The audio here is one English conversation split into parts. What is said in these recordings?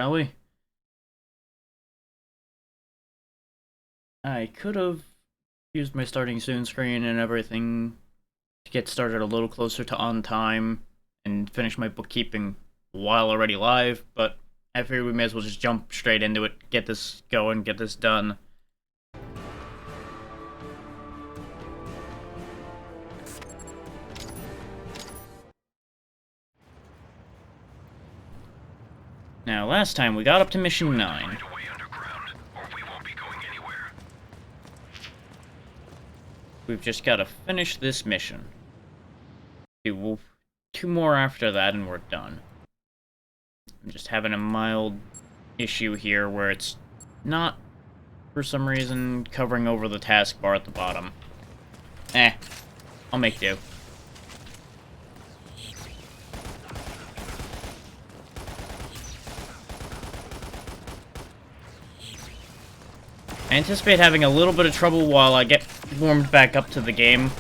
Shall we? I could have used my starting soon screen and everything to get started a little closer to on time and finish my bookkeeping while already live, but I figured we may as well just jump straight into it, get this going, get this done. Now, last time we got up to mission 9. We've just got to finish this mission. Do two more after that and we're done. I'm just having a mild issue here where it's not, for some reason, covering over the taskbar at the bottom. I'll make do. I anticipate having a little bit of trouble while I get warmed back up to the game,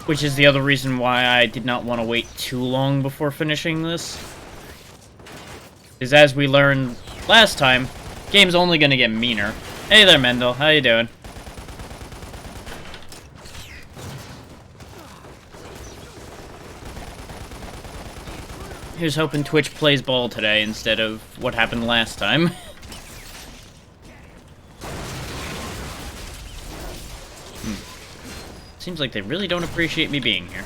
which is the other reason why I did not want to wait too long before finishing this. Is as we learned last time, game's only gonna get meaner. Hey there, Mendel. How you doing? Here's hoping Twitch plays ball today instead of what happened last time. Seems like they really don't appreciate me being here.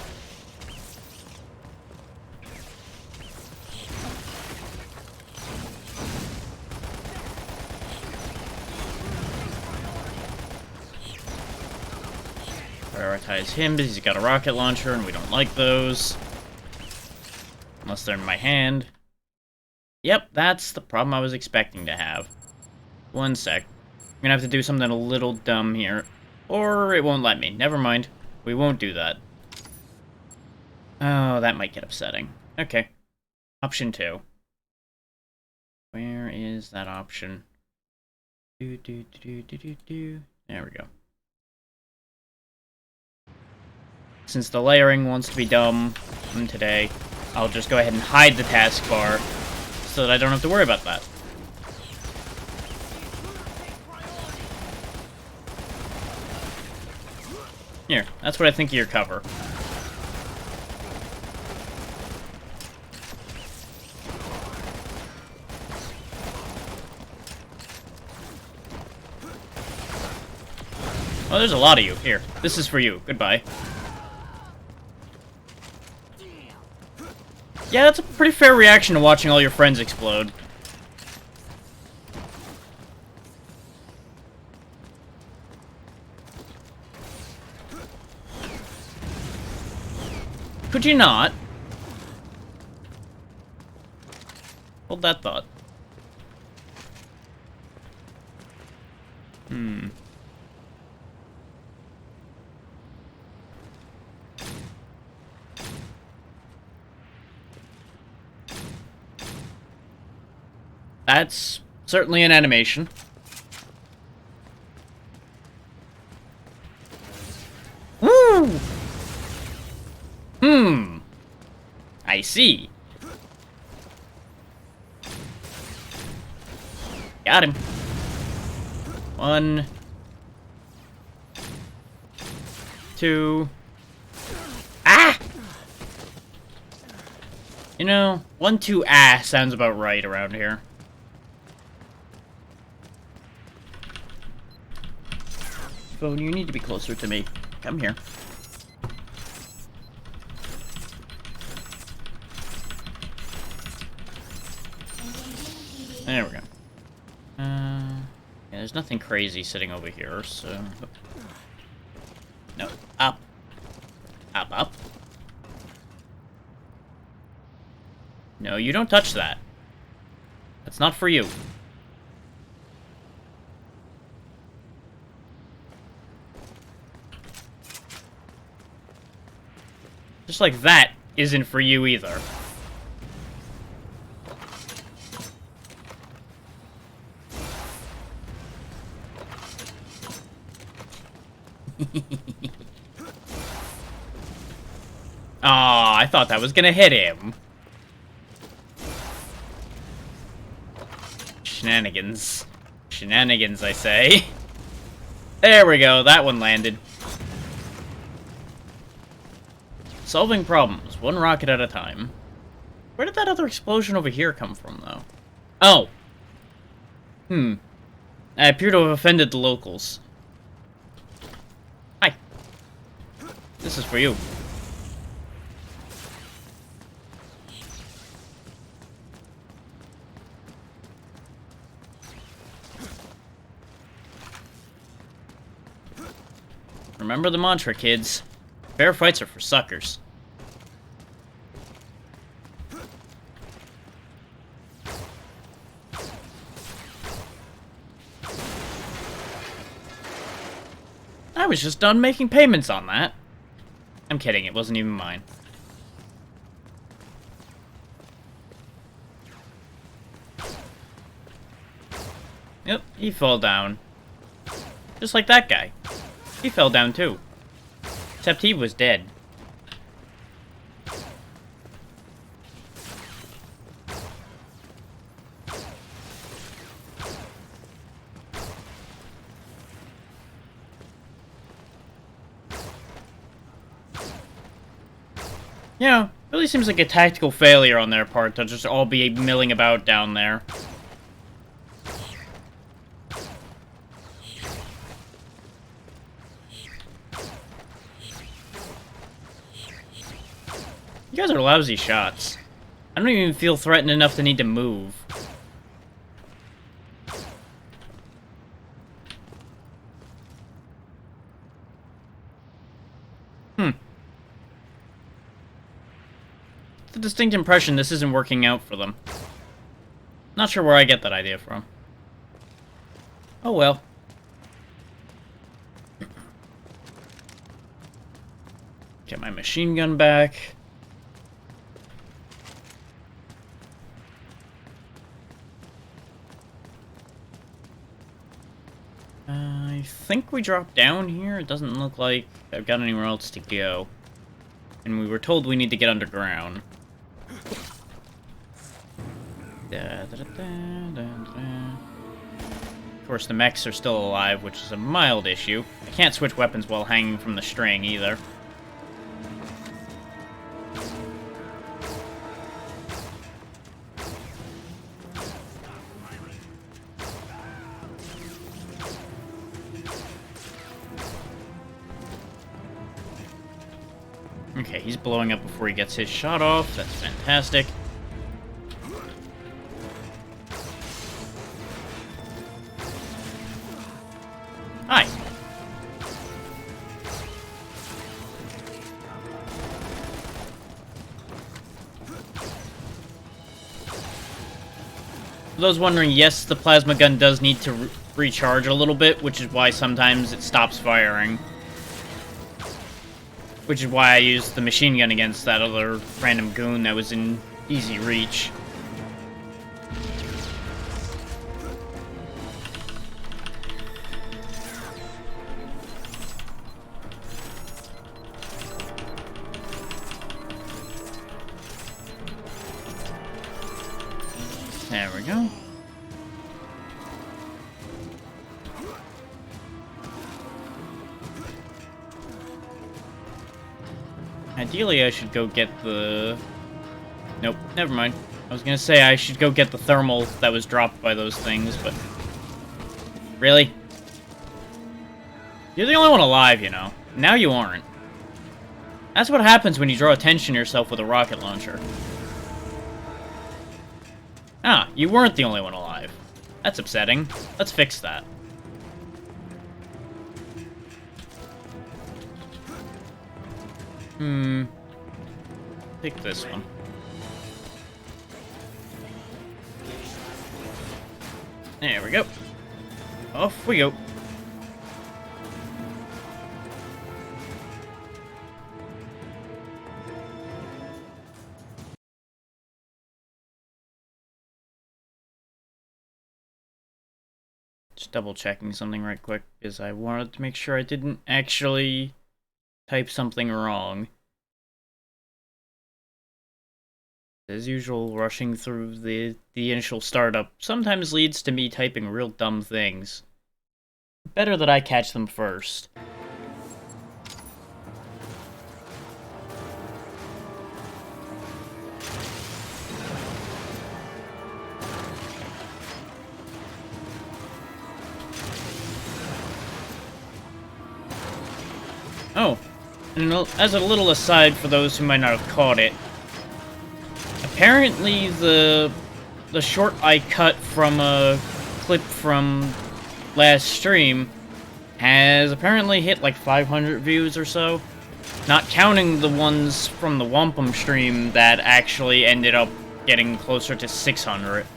Prioritize him because he's got a rocket launcher and we don't like those. Unless they're in my hand. Yep, that's the problem I was expecting to have. One sec. I'm gonna have to do something a little dumb here. Or it won't let me. Never mind. We won't do that. Oh, that might get upsetting. Okay. Option 2. Where is that option? There we go. Since the layering wants to be dumb today, I'll just go ahead and hide the taskbar so that I don't have to worry about that. Here, that's what I think of your cover. Oh, there's a lot of you. Here, this is for you. Goodbye. Yeah, that's a pretty fair reaction to watching all your friends explode. Could you not? Hold that thought. That's certainly an animation. Woo! I see. Got him. 1, 2. Ah! You know, 1, 2, sounds about right around here. Phone, you need to be closer to me. Come here. There we go. Yeah, there's nothing crazy sitting over here, so... No, up. Up, up. No, you don't touch that. That's not for you. Just like that isn't for you either. Aw, I thought that was gonna hit him. Shenanigans. Shenanigans, I say. There we go, that one landed. Solving problems, one rocket at a time. Where did that other explosion over here come from, though? Oh! I appear to have offended the locals. Hi. This is for you. Remember the mantra, kids. Fair fights are for suckers. I was just done making payments on that. I'm kidding, it wasn't even mine. Yep, he fell down. Just like that guy. He fell down too. Except he was dead. Yeah, really seems like a tactical failure on their part to just all be milling about down there. You guys are lousy shots. I don't even feel threatened enough to need to move. It's a distinct impression this isn't working out for them. Not sure where I get that idea from. Oh well. Get my machine gun back. I think we dropped down here. It doesn't look like I've got anywhere else to go. And we were told we need to get underground. Of course, the mechs are still alive, which is a mild issue. I can't switch weapons while hanging from the string, either. Okay, he's blowing up before he gets his shot off. That's fantastic. Hi. For those wondering, yes, the plasma gun does need to recharge a little bit, which is why sometimes it stops firing. Which is why I used the machine gun against that other random goon that was in easy reach. There we go. Ideally, I should go get the... Nope, never mind. I was gonna say I should go get the thermal that was dropped by those things, but... Really? You're the only one alive, you know. Now you aren't. That's what happens when you draw attention to yourself with a rocket launcher. Ah, you weren't the only one alive. That's upsetting. Let's fix that. Pick this one. There we go. Off we go. Just double checking something right quick, because I wanted to make sure I didn't actually type something wrong. As usual, rushing through the initial startup sometimes leads to me typing real dumb things. Better that I catch them first. Oh, and as a little aside for those who might not have caught it, apparently the short I cut from a clip from last stream has apparently hit like 500 views or so, not counting the ones from the Wampum stream that actually ended up getting closer to 600.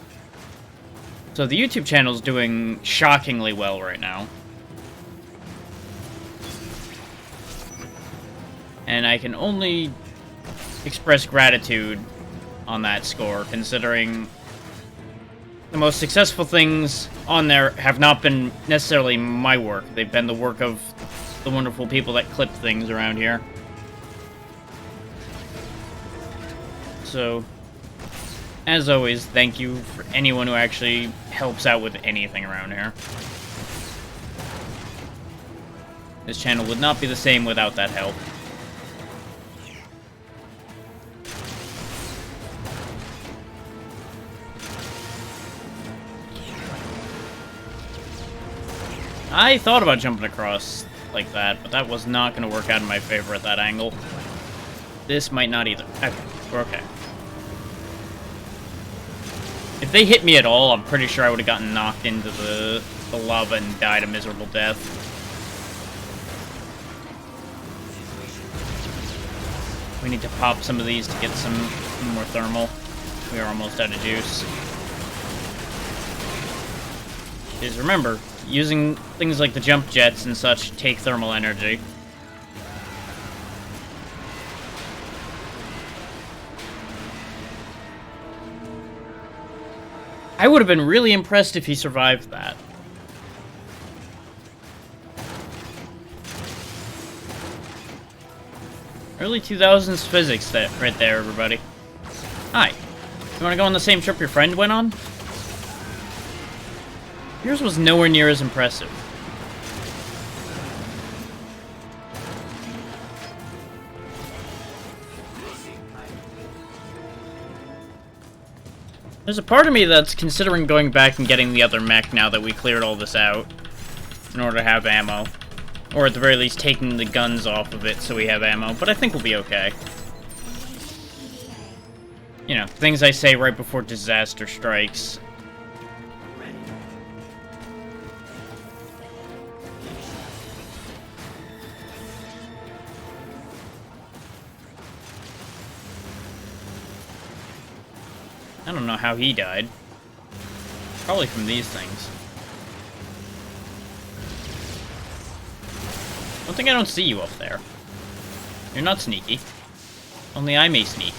So the YouTube channel's doing shockingly well right now. And I can only express gratitude on that score, considering the most successful things on there have not been necessarily my work. They've been the work of the wonderful people that clip things around here. So, as always, thank you for anyone who actually helps out with anything around here. This channel would not be the same without that help. I thought about jumping across like that, but that was not going to work out in my favor at that angle. This might not either. Okay, we're okay. If they hit me at all, I'm pretty sure I would have gotten knocked into the lava and died a miserable death. We need to pop some of these to get some more thermal. We are almost out of juice. Just remember, using things like the jump jets and such take thermal energy. I would have been really impressed if he survived that. Early 2000s physics right there, everybody. Hi. You want to go on the same trip your friend went on? Yours was nowhere near as impressive. There's a part of me that's considering going back and getting the other mech now that we cleared all this out, in order to have ammo. Or at the very least, taking the guns off of it so we have ammo, but I think we'll be okay. You know, things I say right before disaster strikes. I don't know how he died. Probably from these things. One thing I don't see you up there. You're not sneaky. Only I may sneak.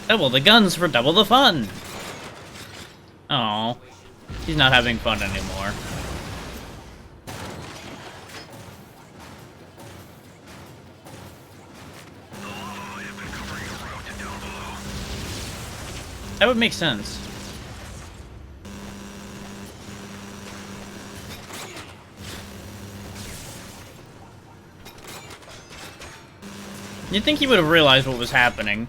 Double the guns for double the fun! Oh, he's not having fun anymore. That would make sense. You'd think he would have realized what was happening.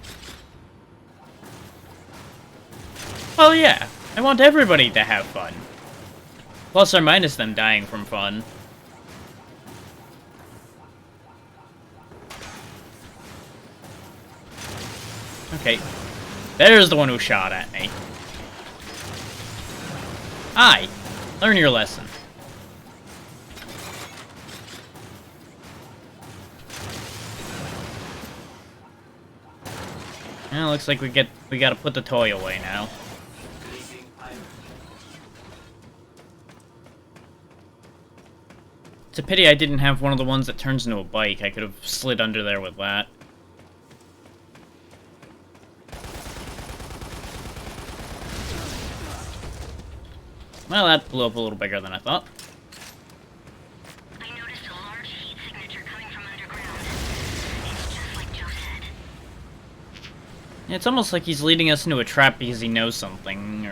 Well, yeah. I want everybody to have fun. Plus or minus them dying from fun. Okay. There's the one who shot at me. Hi. Learn your lesson. Well, looks like we gotta put the toy away now. It's a pity I didn't have one of the ones that turns into a bike. I could have slid under there with that. Well, that blew up a little bigger than I thought. I noticed a large heat signature coming from underground. It's just like Joe said. It's almost like he's leading us into a trap because he knows something.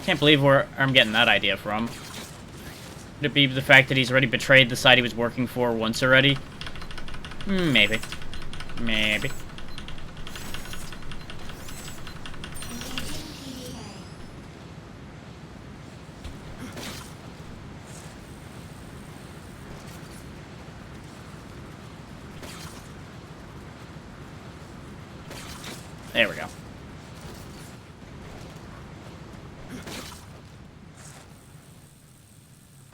Can't believe where I'm getting that idea from. Could it be the fact that he's already betrayed the side he was working for once already? Maybe. Maybe. There we go.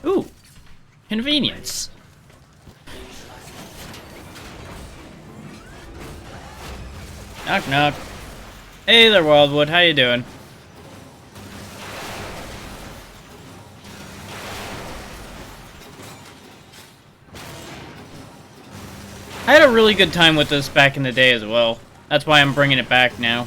Ooh, convenience. Knock knock. Hey there, Wildwood. How you doing? I had a really good time with this back in the day as well. That's why I'm bringing it back now.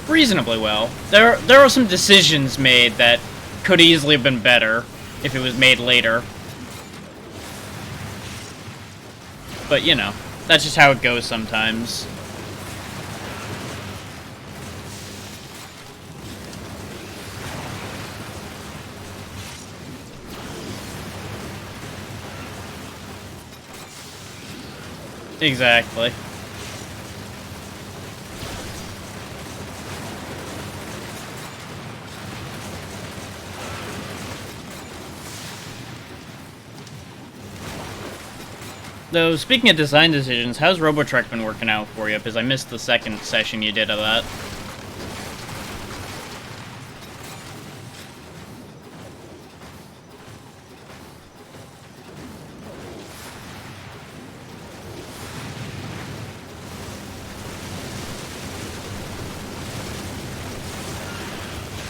Reasonably well. There are some decisions made that could easily have been better if it was made later. But, you know, that's just how it goes sometimes. Exactly. Though, speaking of design decisions, how's Robotrek been working out for you? Because I missed the second session you did of that.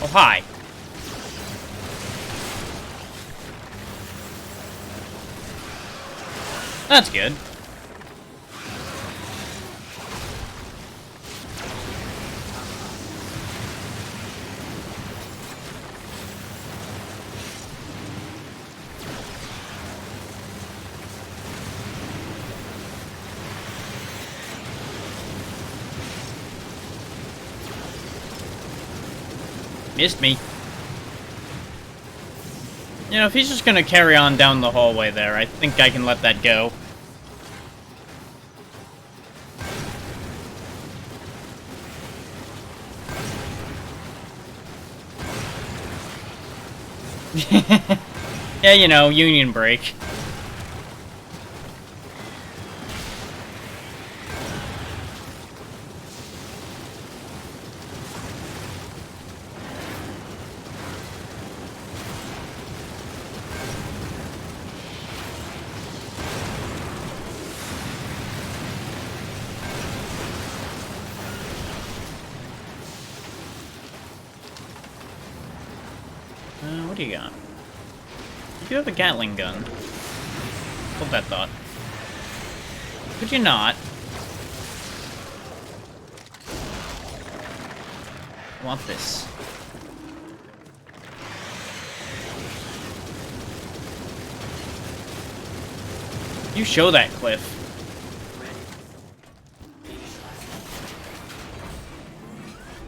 Oh, hi. That's good. Missed me. You know, if he's just gonna carry on down the hallway there, I think I can let that go. Yeah, you know, union break. What do you got? You do have a Gatling gun. Hold that thought. Could you not? I want this. You show that, Cliff.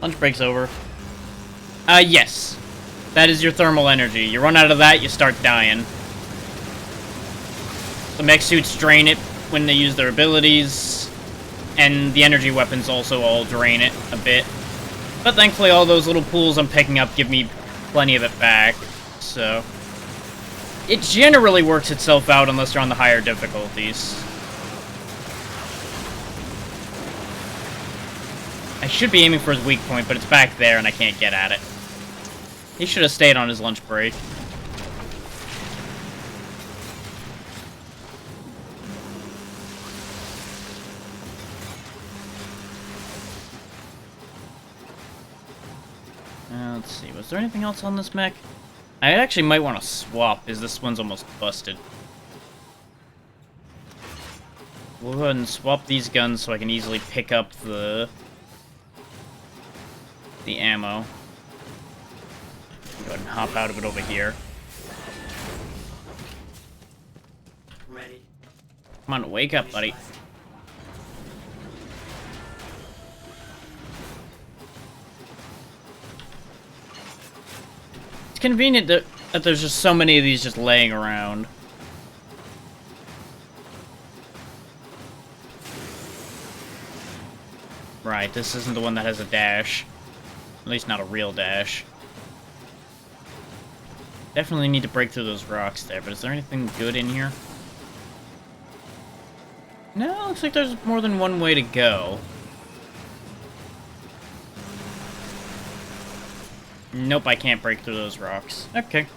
Lunch break's over. Yes. That is your thermal energy. You run out of that, you start dying. The mech suits drain it when they use their abilities, and the energy weapons also all drain it a bit. But thankfully all those little pools I'm picking up give me plenty of it back, so... It generally works itself out unless you're on the higher difficulties. I should be aiming for his weak point, but it's back there and I can't get at it. He should have stayed on his lunch break. Let's see, was there anything else on this mech? I actually might want to swap, because this one's almost busted. We'll go ahead and swap these guns so I can easily pick up the ammo. Go ahead and hop out of it over here. Ready. Come on, wake up, buddy. It's convenient that there's just so many of these just laying around. Right, this isn't the one that has a dash. At least not a real dash. Definitely need to break through those rocks there, but is there anything good in here? No, looks like there's more than one way to go. Nope, I can't break through those rocks. Okay.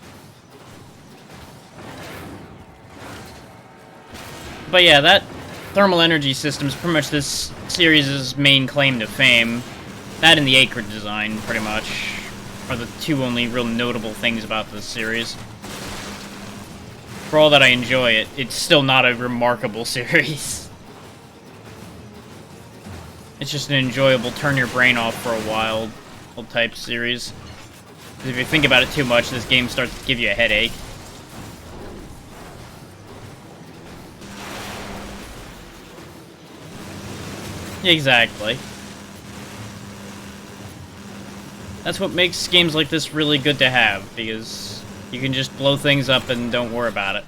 But yeah, that thermal energy system is pretty much this series' main claim to fame. That and the Acrid design, pretty much, are the two only real notable things about this series. For all that I enjoy it, it's still not a remarkable series. It's just an enjoyable turn your brain off for a while type series. Because if you think about it too much, this game starts to give you a headache. Exactly. That's what makes games like this really good to have, because you can just blow things up and don't worry about it.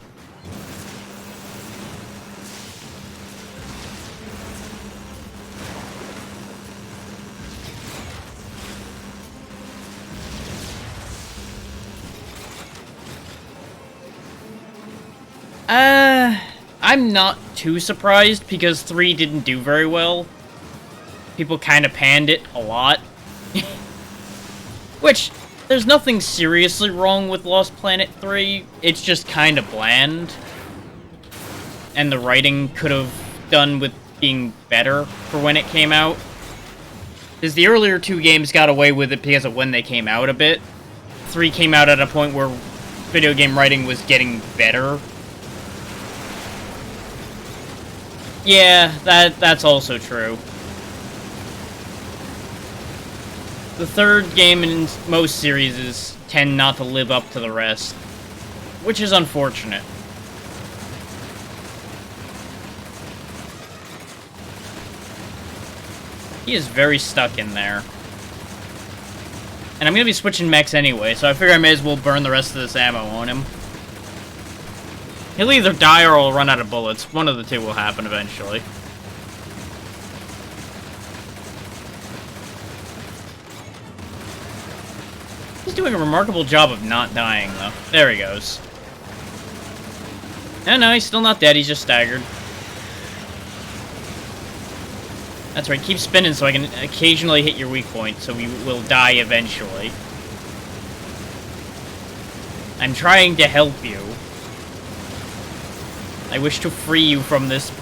I'm not too surprised, because 3 didn't do very well. People kind of panned it a lot. Which, there's nothing seriously wrong with Lost Planet 3, it's just kind of bland. And the writing could have done with being better for when it came out. Because the earlier 2 games got away with it because of when they came out a bit. 3 came out at a point where video game writing was getting better. Yeah, that's also true. The third game in most series tend not to live up to the rest, which is unfortunate. He is very stuck in there. And I'm gonna be switching mechs anyway, so I figure I may as well burn the rest of this ammo on him. He'll either die or I'll run out of bullets. One of the two will happen eventually. He's doing a remarkable job of not dying, though. There he goes. No, he's still not dead. He's just staggered. That's right. Keep spinning so I can occasionally hit your weak point, so we will die eventually. I'm trying to help you. I wish to free you from this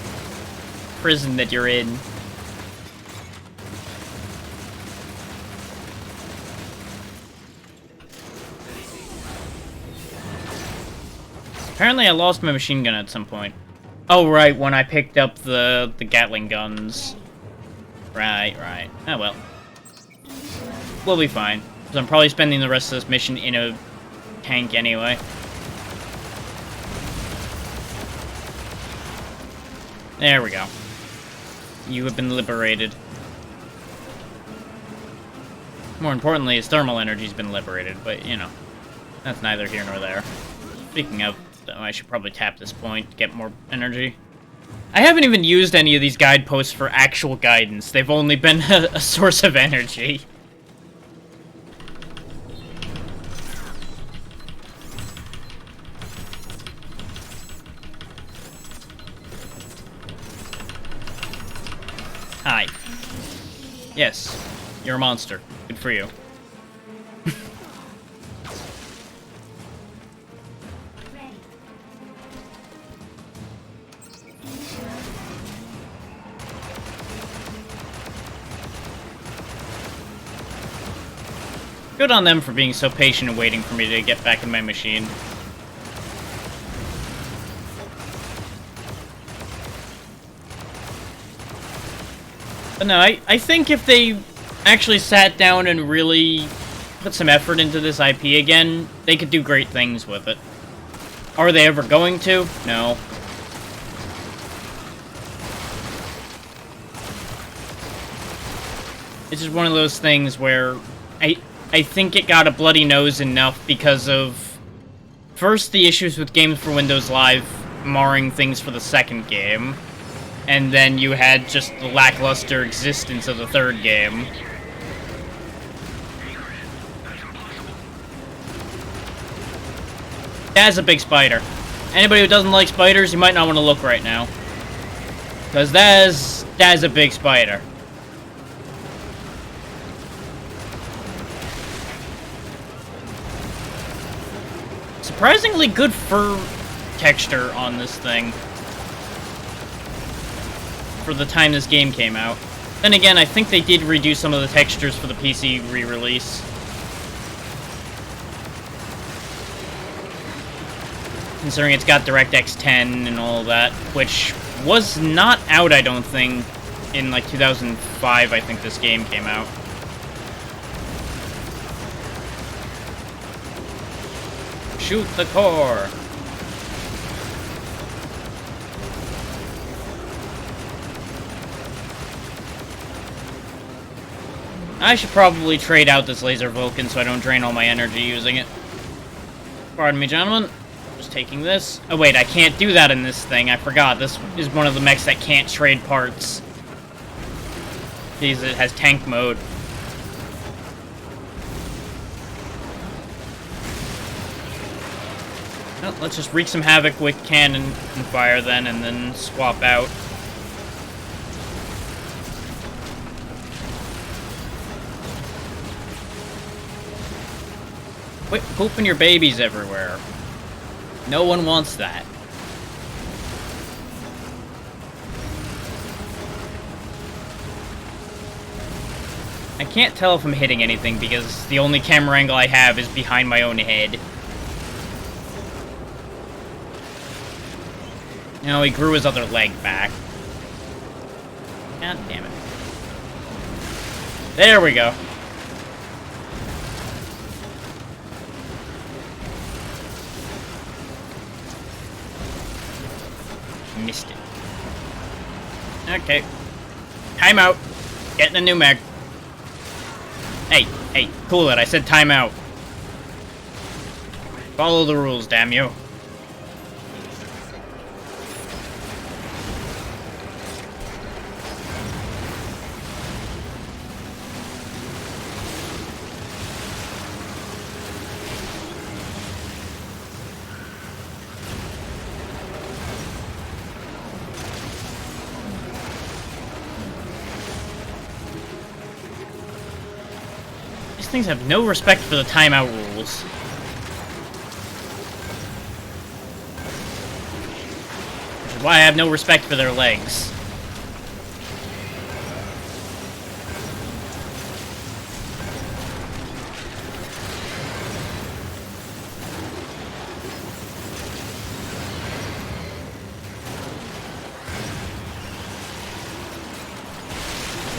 prison that you're in. Apparently I lost my machine gun at some point. Oh, right, when I picked up the Gatling guns. Right. Oh, well. We'll be fine. Because I'm probably spending the rest of this mission in a tank anyway. There we go. You have been liberated. More importantly, his thermal energy's been liberated, but, you know, that's neither here nor there. Speaking of, I should probably tap this point to get more energy. I haven't even used any of these guideposts for actual guidance. They've only been a source of energy. Hi. Yes, you're a monster. Good for you. Good on them for being so patient and waiting for me to get back in my machine. But no, I think if they actually sat down and really put some effort into this IP again, they could do great things with it. Are they ever going to? No. It's just one of those things where I think it got a bloody nose enough because of, first, the issues with Games for Windows Live marring things for the second game, and then you had just the lackluster existence of the third game. That's a big spider. Anybody who doesn't like spiders, you might not want to look right now. Because that's a big spider. Surprisingly good fur texture on this thing for the time this game came out. Then again, I think they did redo some of the textures for the PC re-release. Considering it's got DirectX 10 and all that, which was not out, I don't think, in like 2005, I think this game came out. Shoot the core! I should probably trade out this laser Vulcan so I don't drain all my energy using it. Pardon me, gentlemen. Just taking this. Oh wait, I can't do that in this thing. I forgot. This is one of the mechs that can't trade parts. Because it has tank mode. Well, let's just wreak some havoc with cannon and fire then, and then swap out. Quit pooping your babies everywhere. No one wants that. I can't tell if I'm hitting anything because the only camera angle I have is behind my own head. No, he grew his other leg back. God damn it. There we go. Missed it. Okay. Timeout. Getting a new mech. Hey, cool it. I said timeout. Follow the rules, damn you. These things have no respect for the timeout rules. Which is why I have no respect for their legs.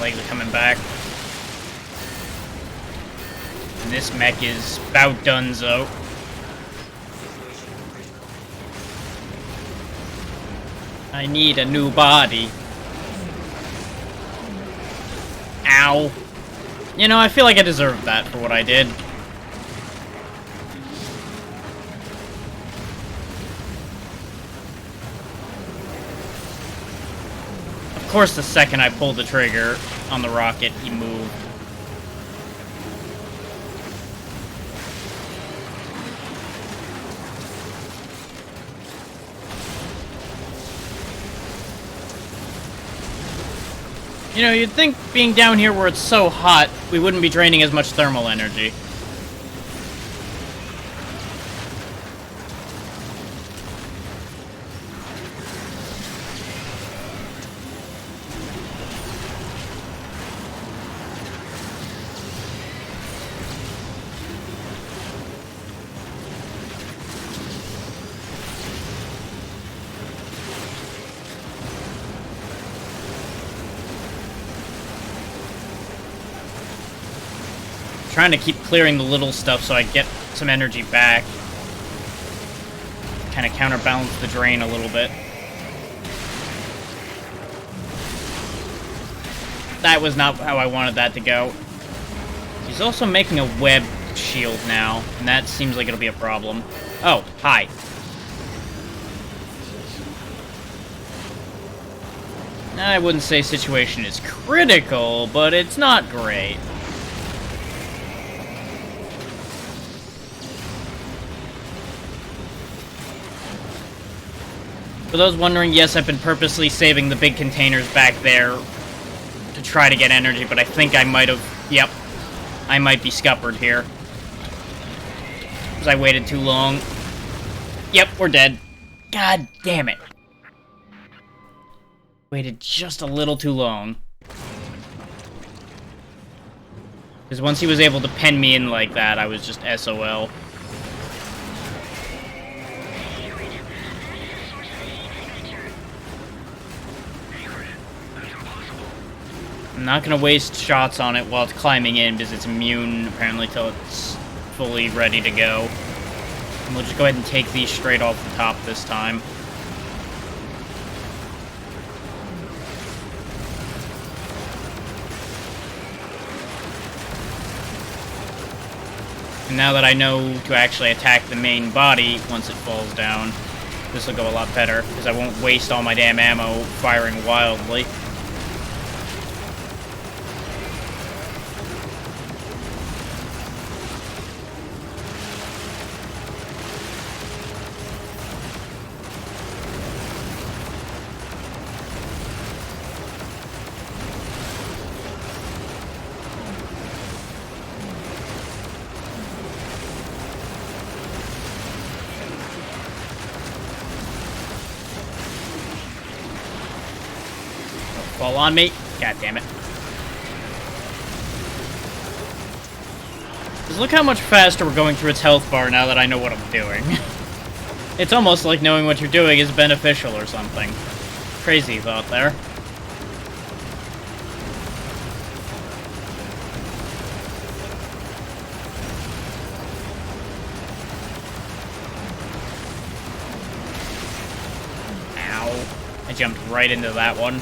Legs are coming back. And this mech is about donezo. I need a new body. Ow. You know, I feel like I deserved that for what I did. Of course, the second I pulled the trigger on the rocket, he moved. You know, you'd think being down here where it's so hot, we wouldn't be draining as much thermal energy. trying to keep clearing the little stuff so I get some energy back. Kind of counterbalance the drain a little bit. That was not how I wanted that to go. He's also making a web shield now, and that seems like it'll be a problem. Oh, hi. I wouldn't say situation is critical, but it's not great. For those wondering, yes, I've been purposely saving the big containers back there to try to get energy, but I think I might have... Yep. I might be scuppered here. Because I waited too long. Yep, we're dead. God damn it. Waited just a little too long. Because once he was able to pen me in like that, I was just SOL. I'm not gonna waste shots on it while it's climbing in, because it's immune, apparently, till it's fully ready to go. And we'll just go ahead and take these straight off the top this time. And now that I know to actually attack the main body once it falls down, this will go a lot better, because I won't waste all my damn ammo firing wildly. Fall on me. God damn it. Just look how much faster we're going through its health bar now that I know what I'm doing. It's almost like knowing what you're doing is beneficial or something. Crazy thought there. Ow. I jumped right into that one.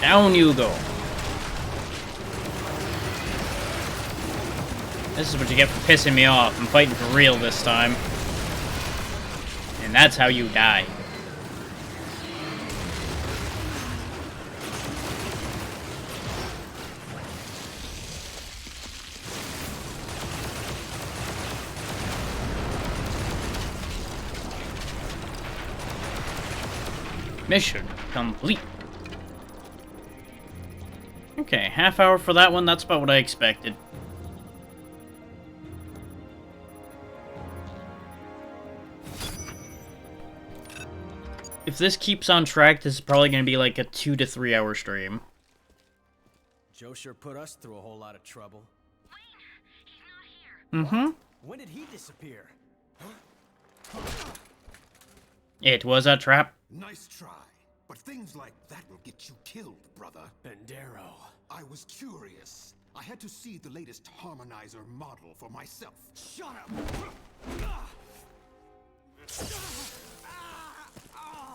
Down you go. This is what you get for pissing me off. I'm fighting for real this time. And that's how you die. Mission complete. Okay, half hour for that one, that's about what I expected. If this keeps on track, this is probably going to be like a 2 to 3 hour stream. Joe sure put us through a whole lot of trouble. Wait, he's not here. Mm-hmm. When did he disappear? It was a trap. Nice try, but things like that will get you killed, brother. Bendero. I was curious. I had to see the latest harmonizer model for myself. Shut up!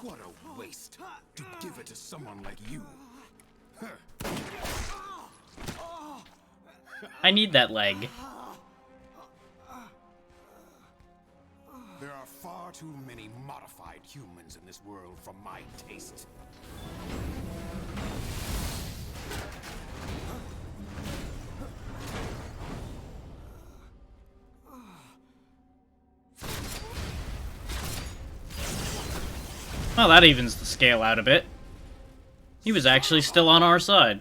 What a waste to give it to someone like you. I need that leg. There are far too many modified humans in this world for my taste. Well, that evens the scale out a bit. He was actually still on our side.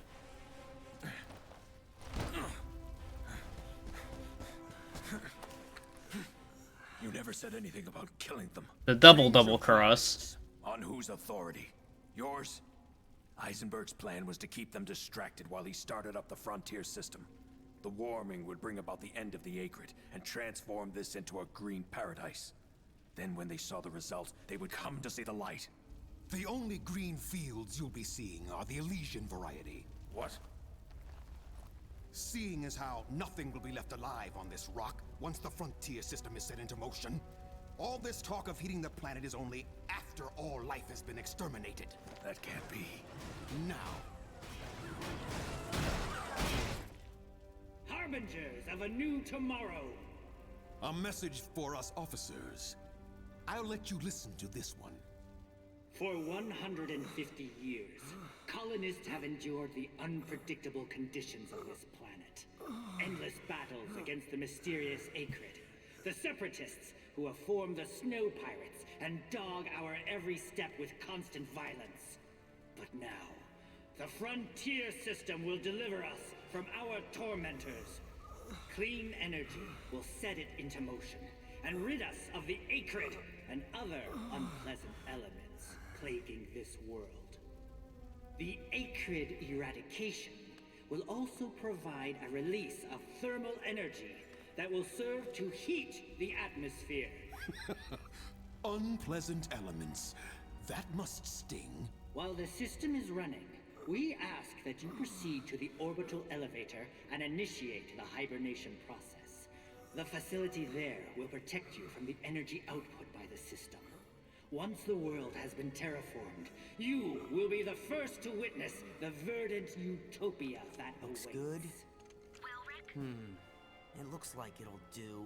You never said anything about killing them. The double cross. On whose authority? Yours? Heisenberg's plan was to keep them distracted while he started up the frontier system. The warming would bring about the end of the Acrid and transform this into a green paradise. Then when they saw the results, they would come to see the light. The only green fields you'll be seeing are the Elysian variety. What? Seeing as how nothing will be left alive on this rock once the frontier system is set into motion, all this talk of heating the planet is only after all life has been exterminated. That can't be. Now, Harbingers of a new tomorrow. a message for us officers. I'll let you listen to this one. For 150 years, colonists have endured the unpredictable conditions of this planet. Endless battles against the mysterious Acrid, the separatists who have formed the Snow Pirates and dog our every step with constant violence. But now, the frontier system will deliver us from our tormentors. Clean energy will set it into motion and rid us of the Acrid and other unpleasant elements plaguing this world. The Acrid eradication will also provide a release of thermal energy that will serve to heat the atmosphere. Unpleasant elements. That must sting. While the system is running, we ask that you proceed to the orbital elevator and initiate the hibernation process. The facility there will protect you from the energy output by the system. Once the world has been terraformed, you will be the first to witness the verdant utopia that Looks awaits. good. Well, Rick, It looks like it'll do.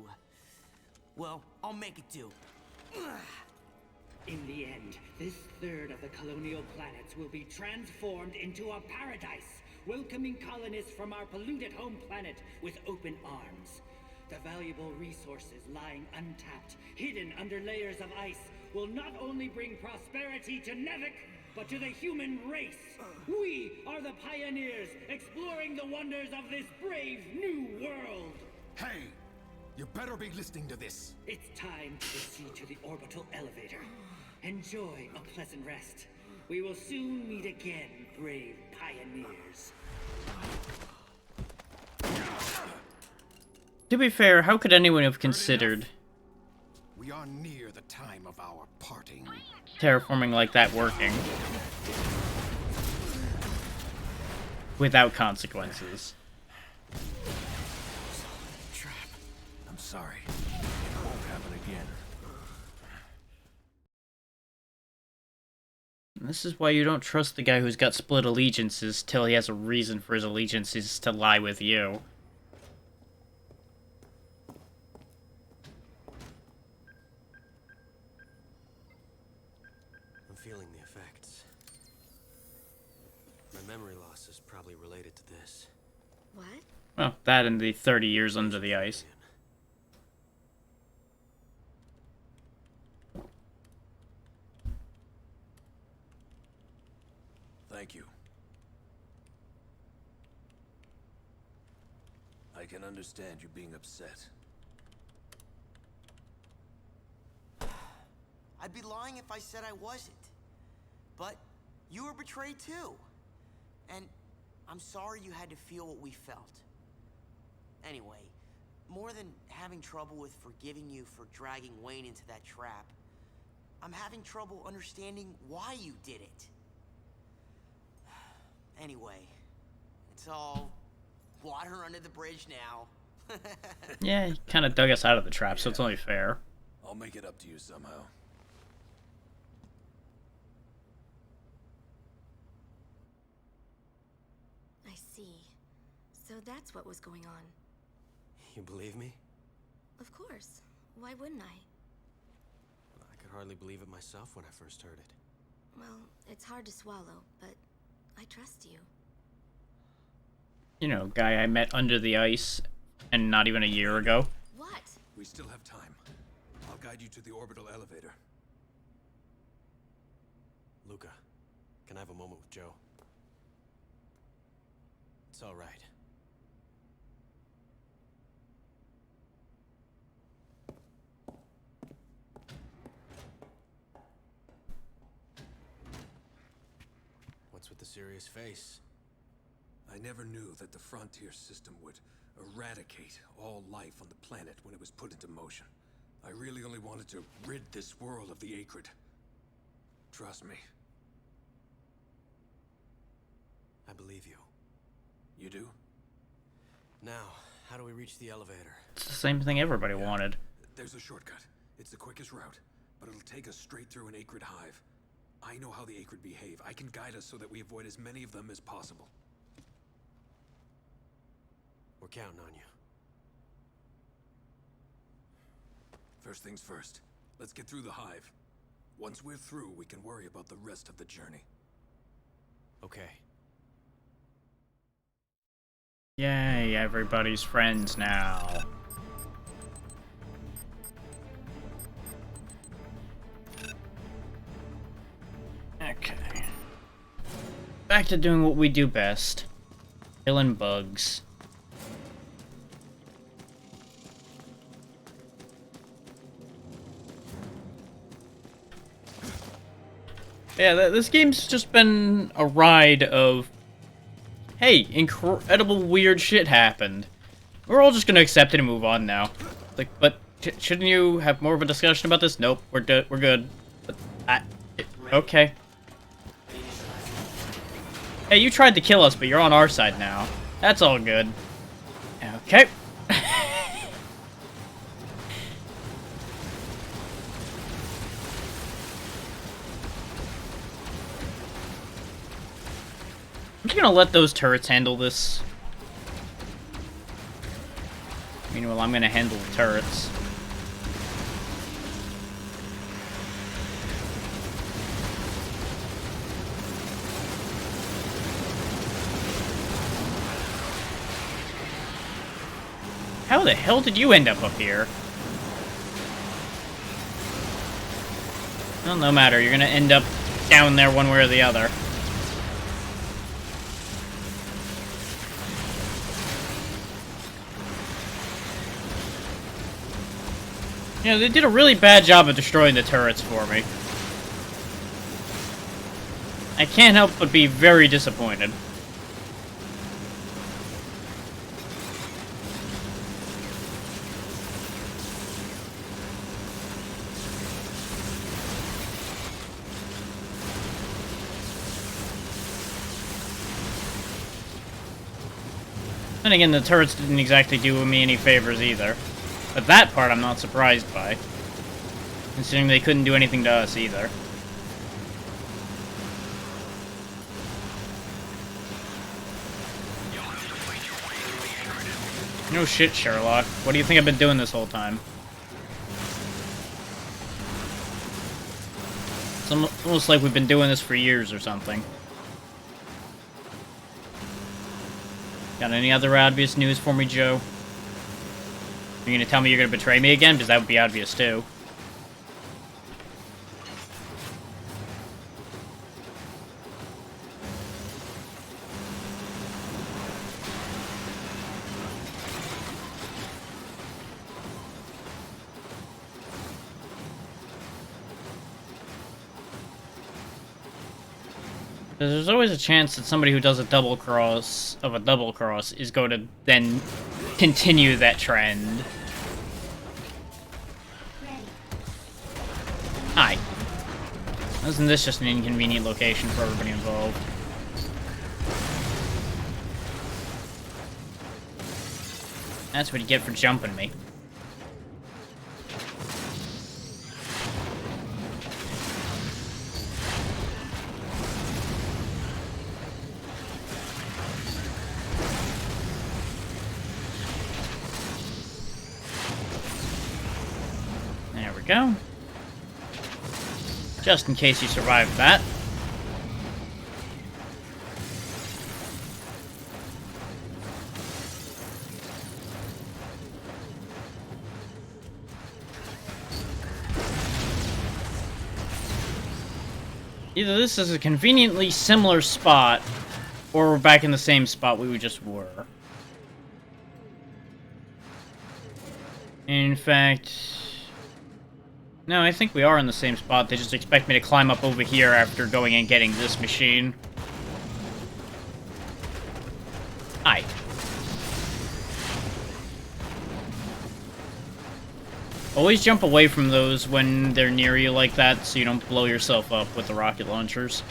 Well, I'll make it do. In the end, this third of the colonial planets will be transformed into a paradise, welcoming colonists from our polluted home planet with open arms. The valuable resources lying untapped, hidden under layers of ice, will not only bring prosperity to Nevek, but to the human race. We are the pioneers, exploring the wonders of this brave new world. Hey, you better be listening to this. It's time to proceed to the orbital elevator. Enjoy a pleasant rest. We will soon meet again, brave pioneers. To be fair, how could anyone have considered We are near the time of our parting. terraforming like that working without consequences? Trap. I'm sorry. It won't happen again. And this is why you don't trust the guy who's got split allegiances till he has a reason for his allegiances to lie with you. I'm feeling the effects. My memory loss is probably related to this. what? Well, that and the 30 years under the ice. Thank you. I can understand you being upset. I'd be lying if I said I wasn't. But you were betrayed too. And I'm sorry you had to feel what we felt. Anyway, more than having trouble with forgiving you for dragging Wayne into that trap, I'm having trouble understanding why you did it. Anyway, it's all water under the bridge now. Yeah, he kind of dug us out of the trap, so it's only fair. I'll make it up to you somehow. I see. So that's what was going on. You believe me? Of course. Why wouldn't I? I could hardly believe it myself when I first heard it. Well, it's hard to swallow, but I trust you. You know, guy I met under the ice and not even a year ago. What? We still have time. I'll guide you to the orbital elevator. Luca, can I have a moment with Joe? It's all right. What's with the serious face? I never knew that the frontier system would eradicate all life on the planet when it was put into motion. I really only wanted to rid this world of the Acrid. Trust me. I believe you. You do? Now, how do we reach the elevator? It's the same thing everybody wanted. There's a shortcut. It's the quickest route, but it'll take us straight through an Acrid hive. I know how the Acrid behave. I can guide us so that we avoid as many of them as possible. We're counting on you. First things first. Let's get through the hive. Once we're through, we can worry about the rest of the journey. Okay. Yay, everybody's friends now. Okay. Back to doing what we do best. Killing bugs. Yeah, this game's just been a ride of, hey, incredible weird shit happened. We're all just gonna accept it and move on now. Like, but shouldn't you have more of a discussion about this? Nope, we're good. But okay. Hey, you tried to kill us, but you're on our side now. That's all good. Okay. I'm just gonna let those turrets handle this. Meanwhile, I'm gonna handle the turrets. How the hell did you end up here? Well, no matter. You're gonna end up down there one way or the other. You know, they did a really bad job of destroying the turrets for me. I can't help but be very disappointed. Then again, the turrets didn't exactly do me any favors either. But that part I'm not surprised by. Considering they couldn't do anything to us either. No shit, Sherlock. What do you think I've been doing this whole time? It's almost like we've been doing this for years or something. Got any other obvious news for me, Joe? Are you gonna tell me you're gonna betray me again? Because that would be obvious, too. There's always a chance that somebody who does a double cross is going to then continue that trend. Hi. Isn't this just an inconvenient location for everybody involved? That's what you get for jumping me. There we go. Just in case you survived that. Either this is a conveniently similar spot, or we're back in the same spot we just were. In fact... no, I think we are in the same spot. They just expect me to climb up over here after going and getting this machine. Hi. Always jump away from those when they're near you like that, so you don't blow yourself up with the rocket launchers.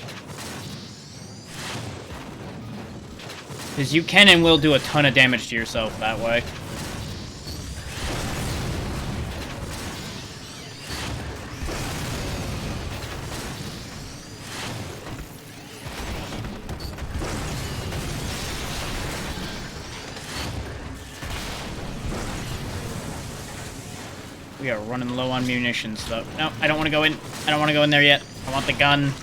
Because you can and will do a ton of damage to yourself that way. We are running low on munitions, though. No, I don't want to go in. I don't want to go in there yet. I want the gun.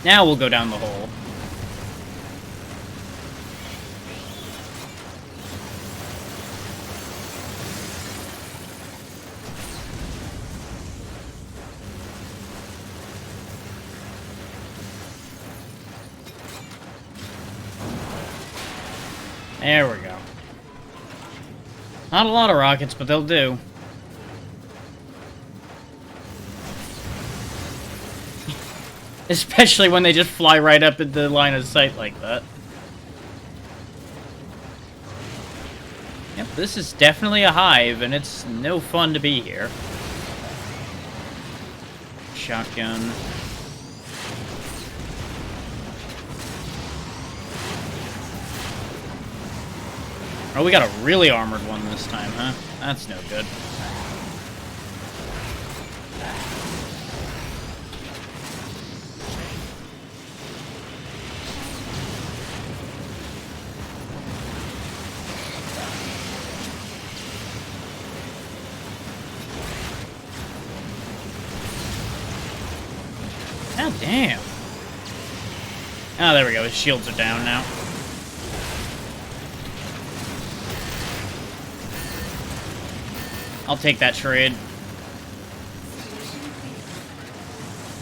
Now we'll go down the hole. There we go. Not a lot of rockets, but they'll do. Especially when they just fly right up into the line of sight like that. Yep, this is definitely a hive, and it's no fun to be here. Shotgun. Oh, we got a really armored one this time, huh? That's no good. God damn. Oh, there we go. His shields are down now. I'll take that trade.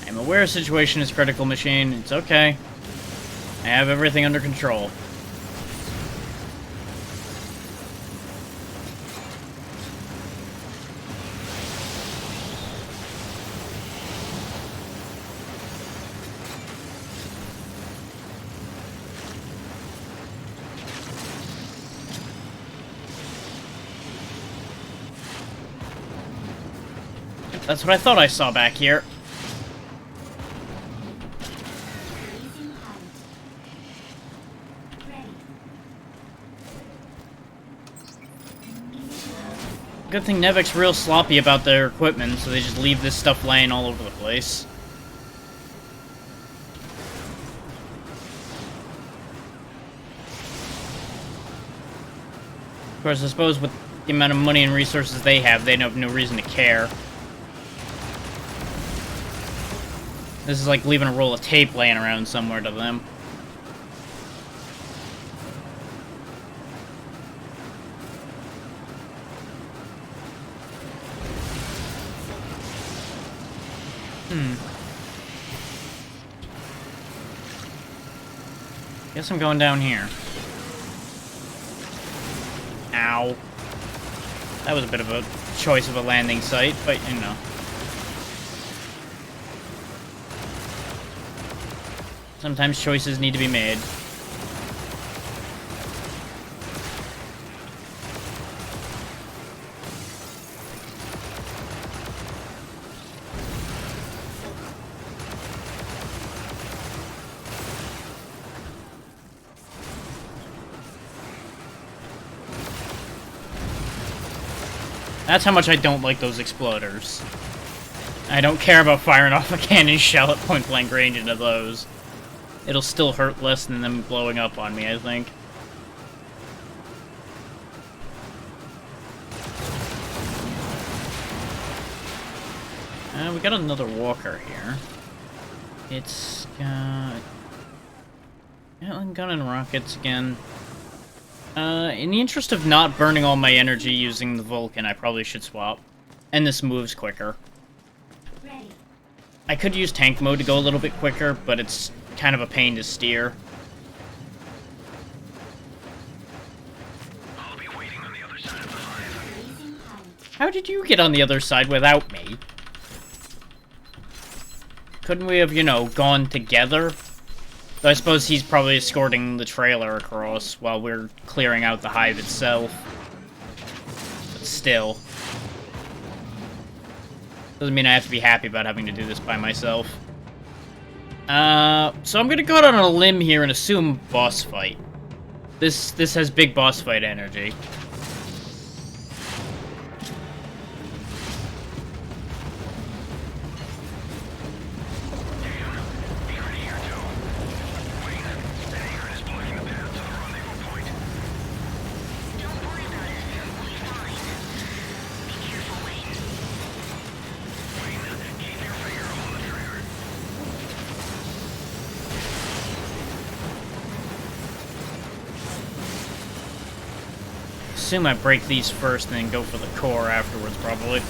I'm aware the situation is critical, machine. It's okay. I have everything under control. That's what I thought I saw back here. Good thing nevecs real sloppy about their equipment, so they just leave this stuff laying all over the place. Of course, I suppose with the amount of money and resources they have no reason to care. This is like leaving a roll of tape laying around somewhere to them. Guess I'm going down here. Ow. That was a bit of a choice of a landing site, but you know. Sometimes choices need to be made. That's how much I don't like those exploders. I don't care about firing off a cannon shell at point-blank range into those. It'll still hurt less than them blowing up on me, I think. We got another walker here. It's got... gun and rockets again. In the interest of not burning all my energy using the Vulcan, I probably should swap. And this moves quicker. Ready. I could use tank mode to go a little bit quicker, but it's kind of a pain to steer. I'll be waiting on the other side of the hive. How did you get on the other side without me? Couldn't we have, you know, gone together? So I suppose he's probably escorting the trailer across while we're clearing out the hive itself. But still. Doesn't mean I have to be happy about having to do this by myself. So I'm gonna go out on a limb here and assume boss fight. This has big boss fight energy. Assume I break these first and then go for the core afterwards, probably.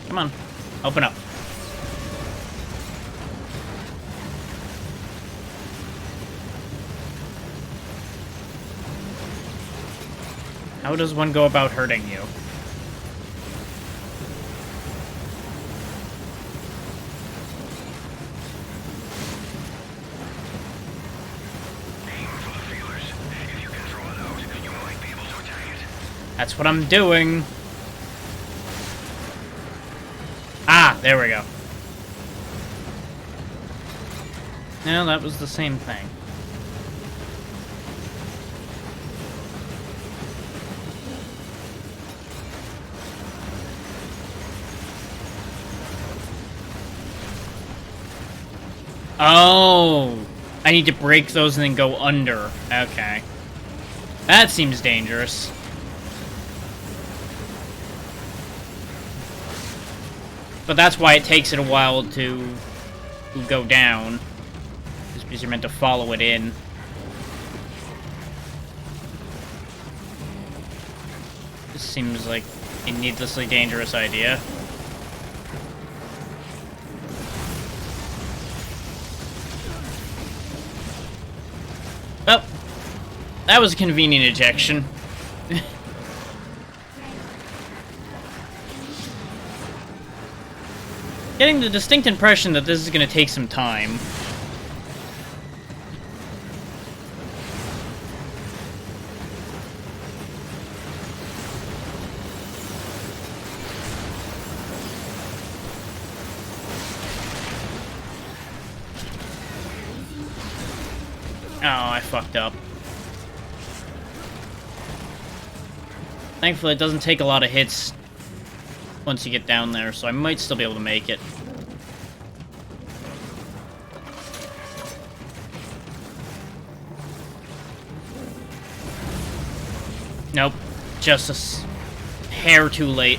Come on, open up. How does one go about hurting you? That's what I'm doing. Ah, there we go. No, that was the same thing. Oh, I need to break those and then go under. Okay. That seems dangerous. But that's why it takes it a while to go down. Just because you're meant to follow it in. This seems like a needlessly dangerous idea. Well, that was a convenient ejection. Getting the distinct impression that this is going to take some time. Oh, I fucked up. Thankfully, it doesn't take a lot of hits once you get down there, so I might still be able to make it. Nope. Just a hair too late.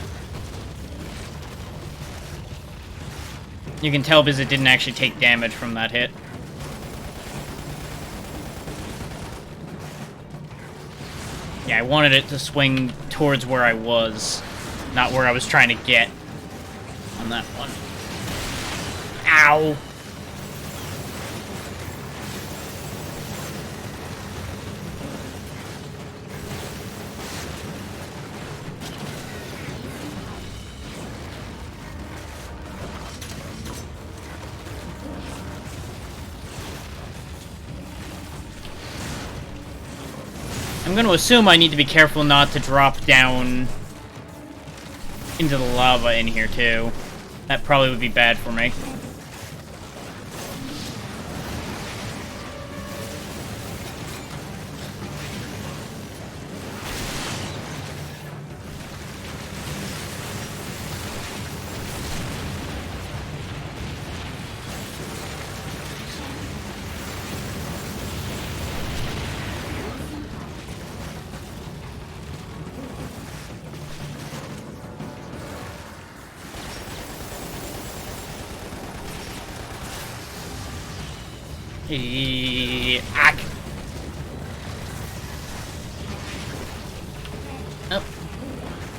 You can tell because it didn't actually take damage from that hit. Yeah, I wanted it to swing towards where I was, not where I was trying to get on that one. Ow! I'm going to assume I need to be careful not to drop down into the lava in here, too. That probably would be bad for me. Ack. Oh.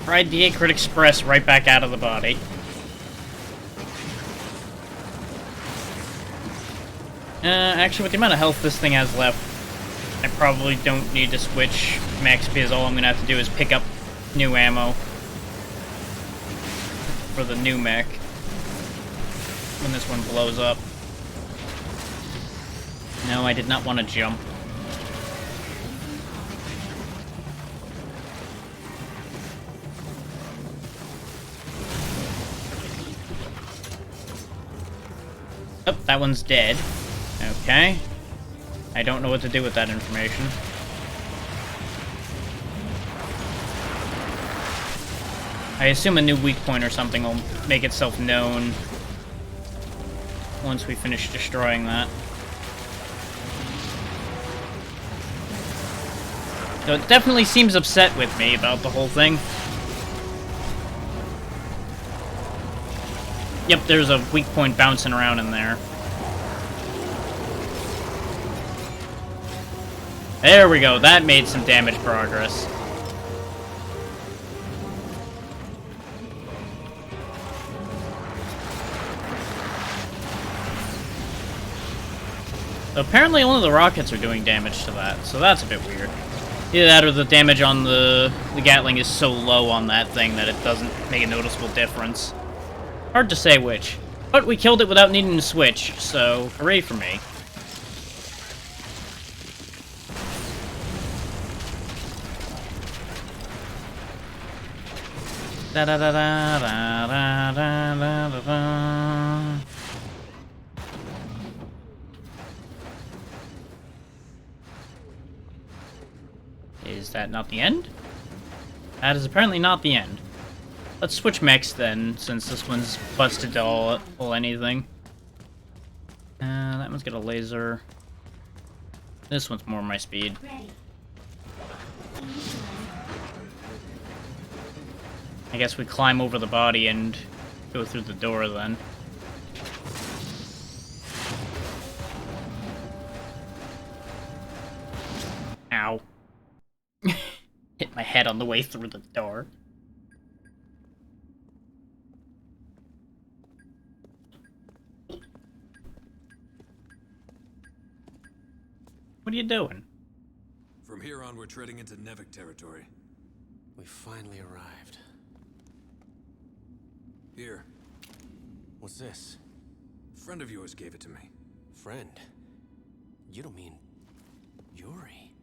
Ride the Acrid Express right back out of the body. Actually, with the amount of health this thing has left, I probably don't need to switch mechs because all I'm gonna have to do is pick up new ammo for the new mech when this one blows up. No, I did not want to jump. Oh, that one's dead. Okay. I don't know what to do with that information. I assume a new weak point or something will make itself known once we finish destroying that. So it definitely seems upset with me about the whole thing. Yep, there's a weak point bouncing around in there. There we go, that made some damage progress. So apparently only the rockets are doing damage to that, so that's a bit weird. Either that or the damage on the Gatling is so low on that thing that it doesn't make a noticeable difference. Hard to say which. But we killed it without needing to switch, so hooray for me. Da da da da da da da da da. Is that not the end? That is apparently not the end. Let's switch mechs then, since this one's busted to all anything. That one's got a laser. This one's more my speed. I guess we climb over the body and go through the door then. Ow. Hit my head on the way through the door. What are you doing? From here on, we're treading into Nevec territory. We finally arrived. Here, What's this? a friend of yours gave it to me. Friend? You don't mean... Yuri?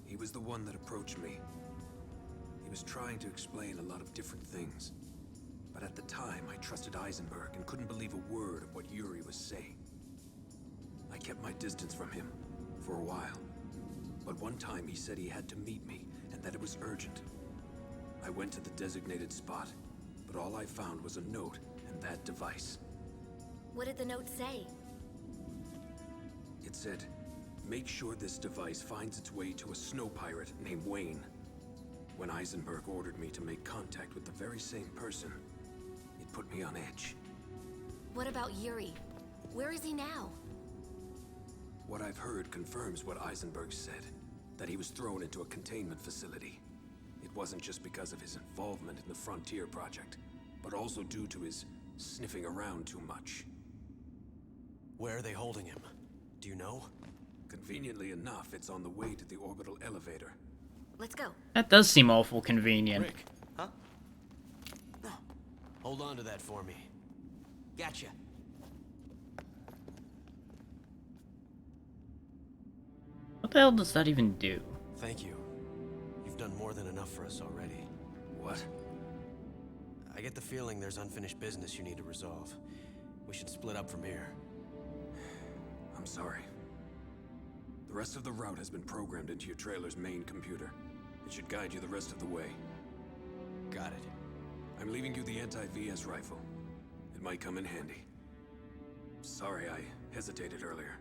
He was the one that approached me. He was trying to explain a lot of different things. But at the time, I trusted Eisenberg and couldn't believe a word of what Yuri was saying. I kept my distance from him for a while. But one time he said he had to meet me and that it was urgent. I went to the designated spot, but all I found was a note and that device. What did the note say? It said, "Make sure this device finds its way to a snow pirate named Wayne." When Eisenberg ordered me to make contact with the very same person, it put me on edge. What about Yuri? Where is he now? What I've heard confirms what Eisenberg said, that he was thrown into a containment facility. It wasn't just because of his involvement in the Frontier project, but also due to his sniffing around too much. Where are they holding him? Do you know? Conveniently enough, it's on the way to the orbital elevator. Let's go. That does seem awful convenient. Rick. Huh? Hold on to that for me. Gotcha. What the hell does that even do? Thank you. You've done more than enough for us already. What? I get the feeling there's unfinished business you need to resolve. We should split up from here. I'm sorry. The rest of the route has been programmed into your trailer's main computer. It should guide you the rest of the way. Got it. I'm leaving you the anti-VS rifle. It might come in handy. Sorry I hesitated earlier.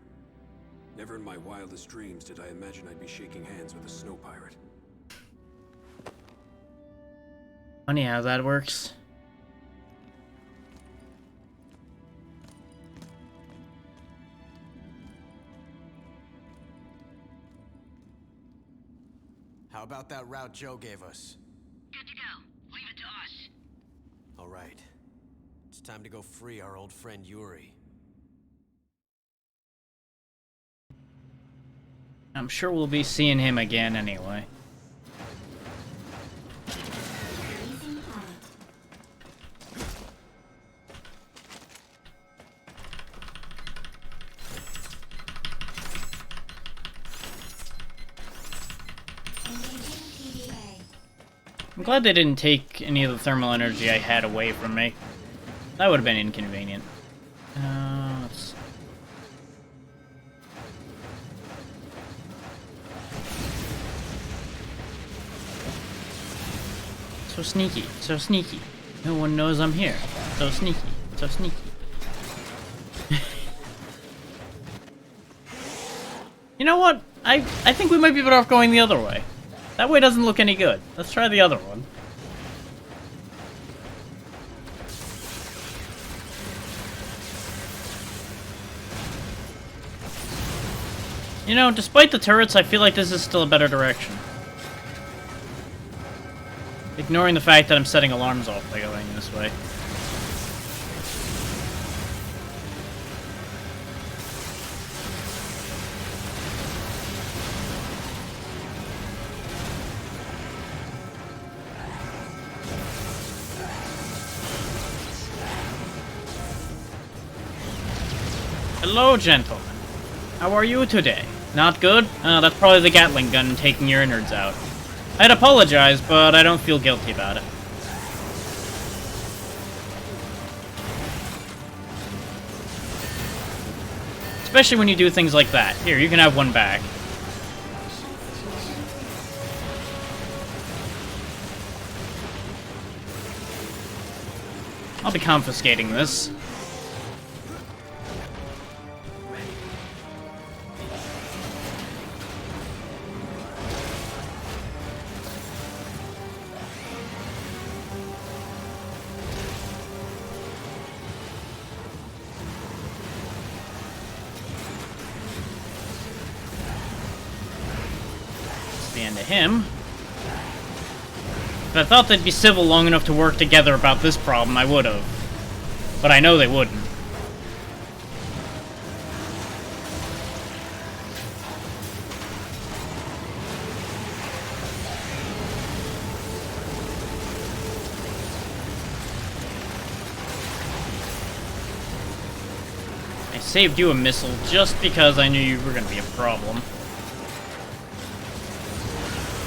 Never in my wildest dreams did I imagine I'd be shaking hands with a snow pirate. Funny how that works. How about that route Joe gave us? Good to go. Leave it to us. All right. Time to go free our old friend Yuri. I'm sure we'll be seeing him again anyway. I'm glad they didn't take any of the thermal energy I had away from me. That would have been inconvenient. Let's... So sneaky, so sneaky. No one knows I'm here. So sneaky, so sneaky. You know what? I think we might be better off going the other way. That way doesn't look any good. Let's try the other one. You know, despite the turrets, I feel like this is still a better direction. Ignoring the fact that I'm setting alarms off by going this way. Hello, gentlemen. How are you today? Not good? That's probably the Gatling gun taking your innards out. I'd apologize, but I don't feel guilty about it. Especially when you do things like that. Here, you can have one back. I'll be confiscating this. The end of him. If I thought they'd be civil long enough to work together about this problem, I would have. But I know they wouldn't. I saved you a missile just because I knew you were going to be a problem.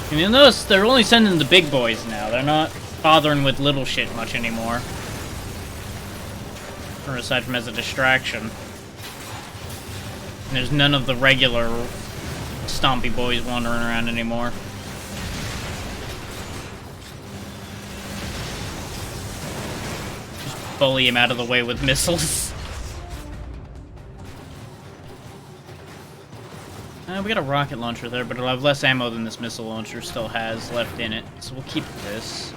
And you'll notice they're only sending the big boys now. They're not bothering with little shit much anymore. Or aside from as a distraction. And there's none of the regular stompy boys wandering around anymore. Just bully him out of the way with missiles. We got a rocket launcher there, but it'll have less ammo than this missile launcher still has left in it. So we'll keep this.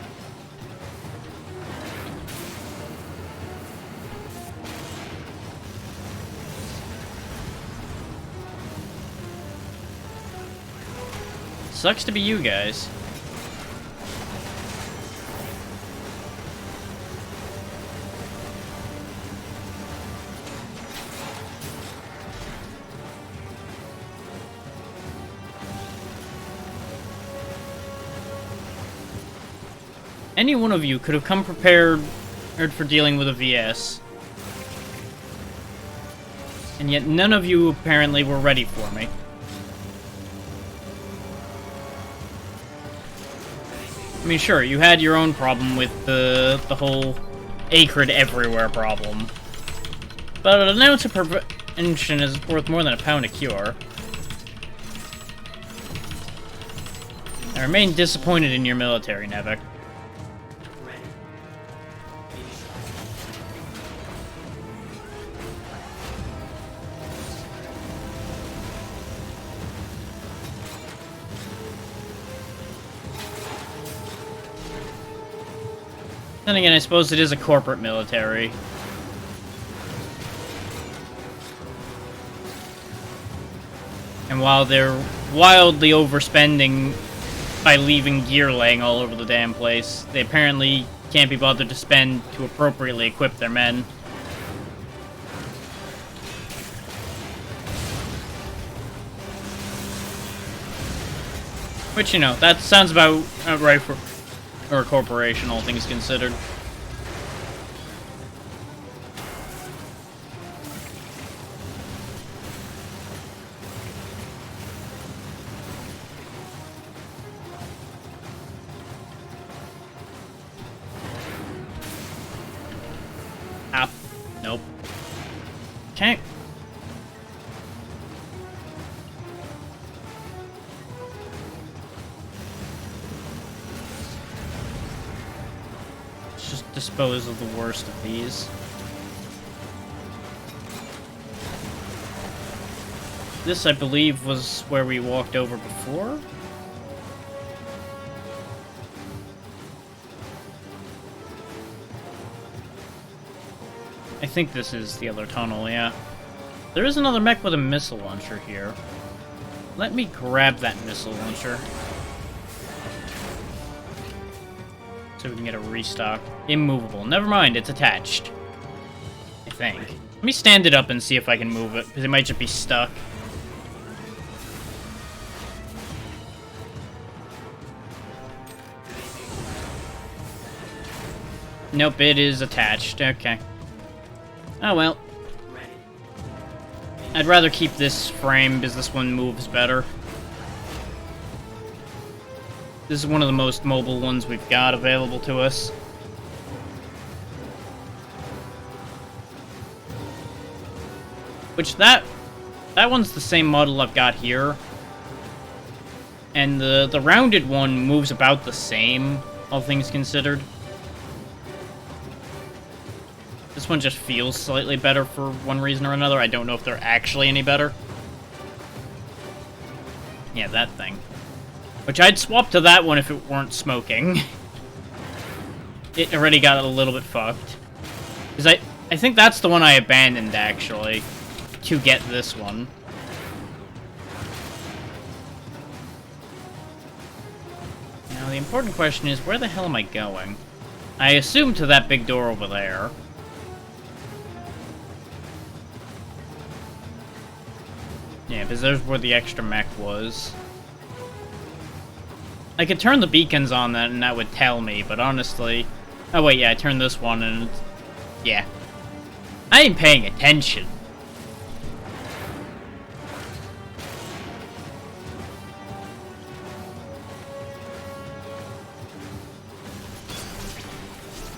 Sucks to be you guys. Any one of you could have come prepared for dealing with a VS. And yet none of you apparently were ready for me. I mean, sure, you had your own problem with the whole acrid everywhere problem. But an ounce of prevention is worth more than a pound of cure. I remain disappointed in your military, Nevek. Then again, I suppose it is a corporate military. And while they're wildly overspending by leaving gear laying all over the damn place, they apparently can't be bothered to spend to appropriately equip their men. Which, you know, that sounds about right for a corporation, all things considered. Ah, nope. Okay. Let's just dispose of the worst of these. This, I believe, was where we walked over before. I think this is the other tunnel, yeah. There is another mech with a missile launcher here. Let me grab that missile launcher. So we can get a restock. Immovable. Never mind, it's attached. I think. Let me stand it up and see if I can move it, because it might just be stuck. Nope, it is attached. Okay. Oh well. I'd rather keep this frame because this one moves better. This is one of the most mobile ones we've got available to us. Which that one's the same model I've got here. And the rounded one moves about the same, all things considered. This one just feels slightly better for one reason or another. I don't know if they're actually any better. Yeah, that thing. Which I'd swap to that one if it weren't smoking. It already got a little bit fucked. Because I think that's the one I abandoned, actually, to get this one. Now, the important question is, where the hell am I going? I assume to that big door over there. Yeah, because there's where the extra mech was. I could turn the beacons on that and that would tell me, but honestly... Oh wait, yeah, I turned this one and... Yeah. I ain't paying attention.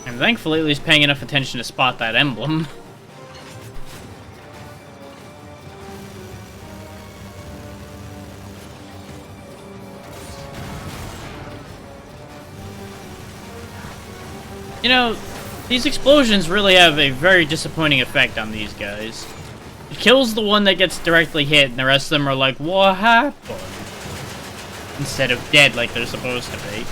I'm thankfully at least paying enough attention to spot that emblem. You know, these explosions really have a very disappointing effect on these guys. It kills the one that gets directly hit, and the rest of them are like, what happened? Instead of dead like they're supposed to be.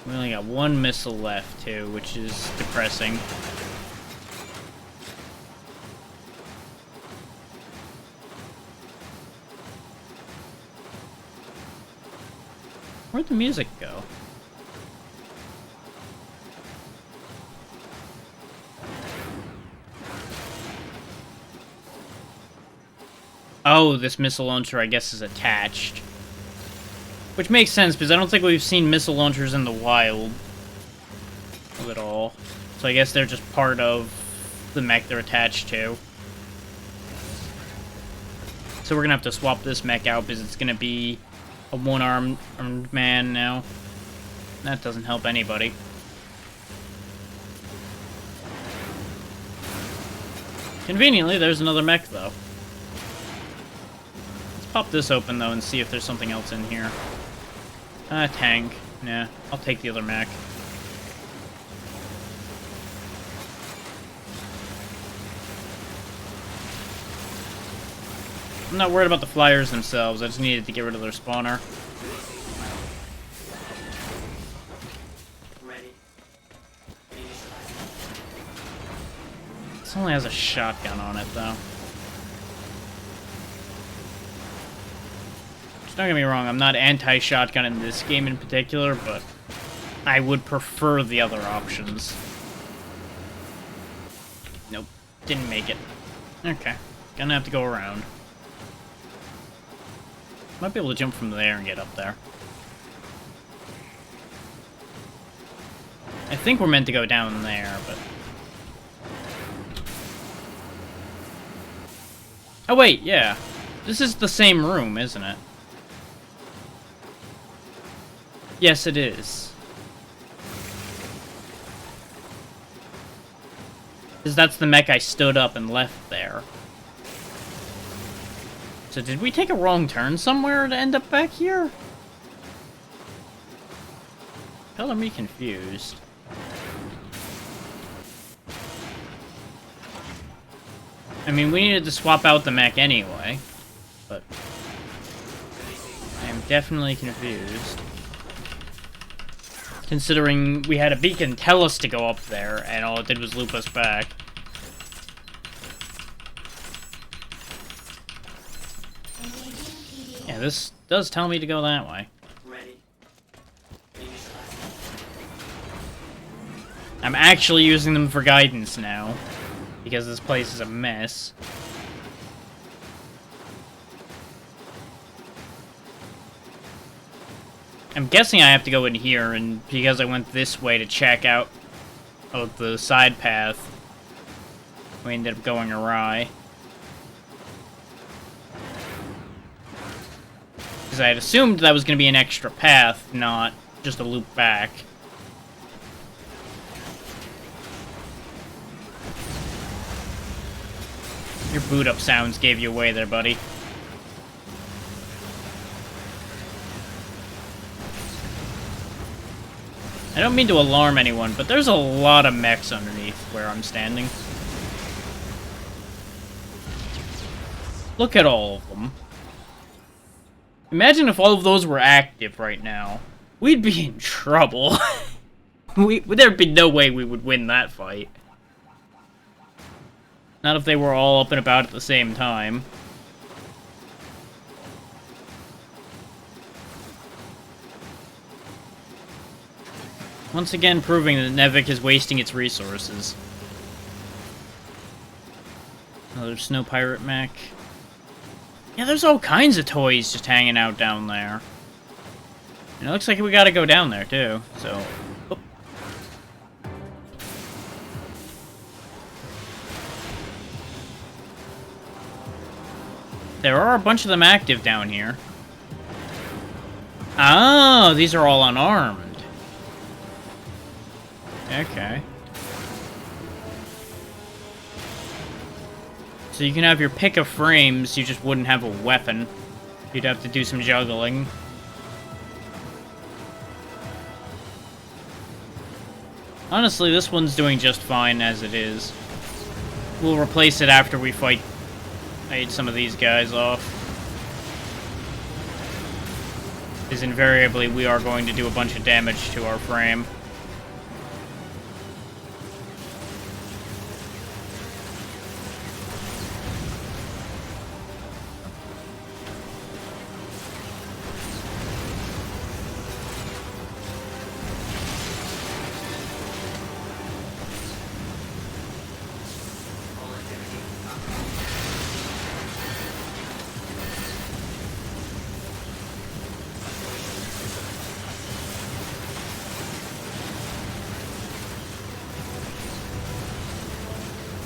We only got one missile left, too, which is depressing. Where'd the music go? Oh, this missile launcher, I guess, is attached. Which makes sense, because I don't think we've seen missile launchers in the wild at all. So I guess they're just part of the mech they're attached to. So we're gonna have to swap this mech out, because it's gonna be a one-armed man now. That doesn't help anybody. Conveniently, there's another mech, though. Let's pop this open, though, and see if there's something else in here. Tank. Nah, I'll take the other mech. I'm not worried about the flyers themselves, I just needed to get rid of their spawner. This only has a shotgun on it, though. Don't get me wrong, I'm not anti-shotgun in this game in particular, but I would prefer the other options. Nope, didn't make it. Okay, gonna have to go around. Might be able to jump from there and get up there. I think we're meant to go down there, but... Oh wait, yeah. This is the same room, isn't it? Yes, it is. Because that's the mech I stood up and left there. So did we take a wrong turn somewhere to end up back here? Hell, are me confused. I mean, we needed to swap out the mech anyway, but I am definitely confused. Considering we had a beacon tell us to go up there, and all it did was loop us back. Yeah, this does tell me to go that way. I'm actually using them for guidance now, because this place is a mess. I'm guessing I have to go in here, and because I went this way to check out the side path, we ended up going awry. Because I had assumed that was going to be an extra path, not just a loop back. Your boot up sounds gave you away there, buddy. I don't mean to alarm anyone, but there's a lot of mechs underneath where I'm standing. Look at all of them. Imagine if all of those were active right now. We'd be in trouble. There'd be no way we would win that fight. Not if they were all up and about at the same time. Once again proving that Nevec is wasting its resources. Another snow pirate mech. Yeah, there's all kinds of toys just hanging out down there. And it looks like we gotta go down there too, so... Oh. There are a bunch of them active down here. Oh, these are all unarmed. Okay. So you can have your pick of frames, you just wouldn't have a weapon. You'd have to do some juggling. Honestly, this one's doing just fine as it is. We'll replace it after we fight some of these guys off. Because invariably we are going to do a bunch of damage to our frame.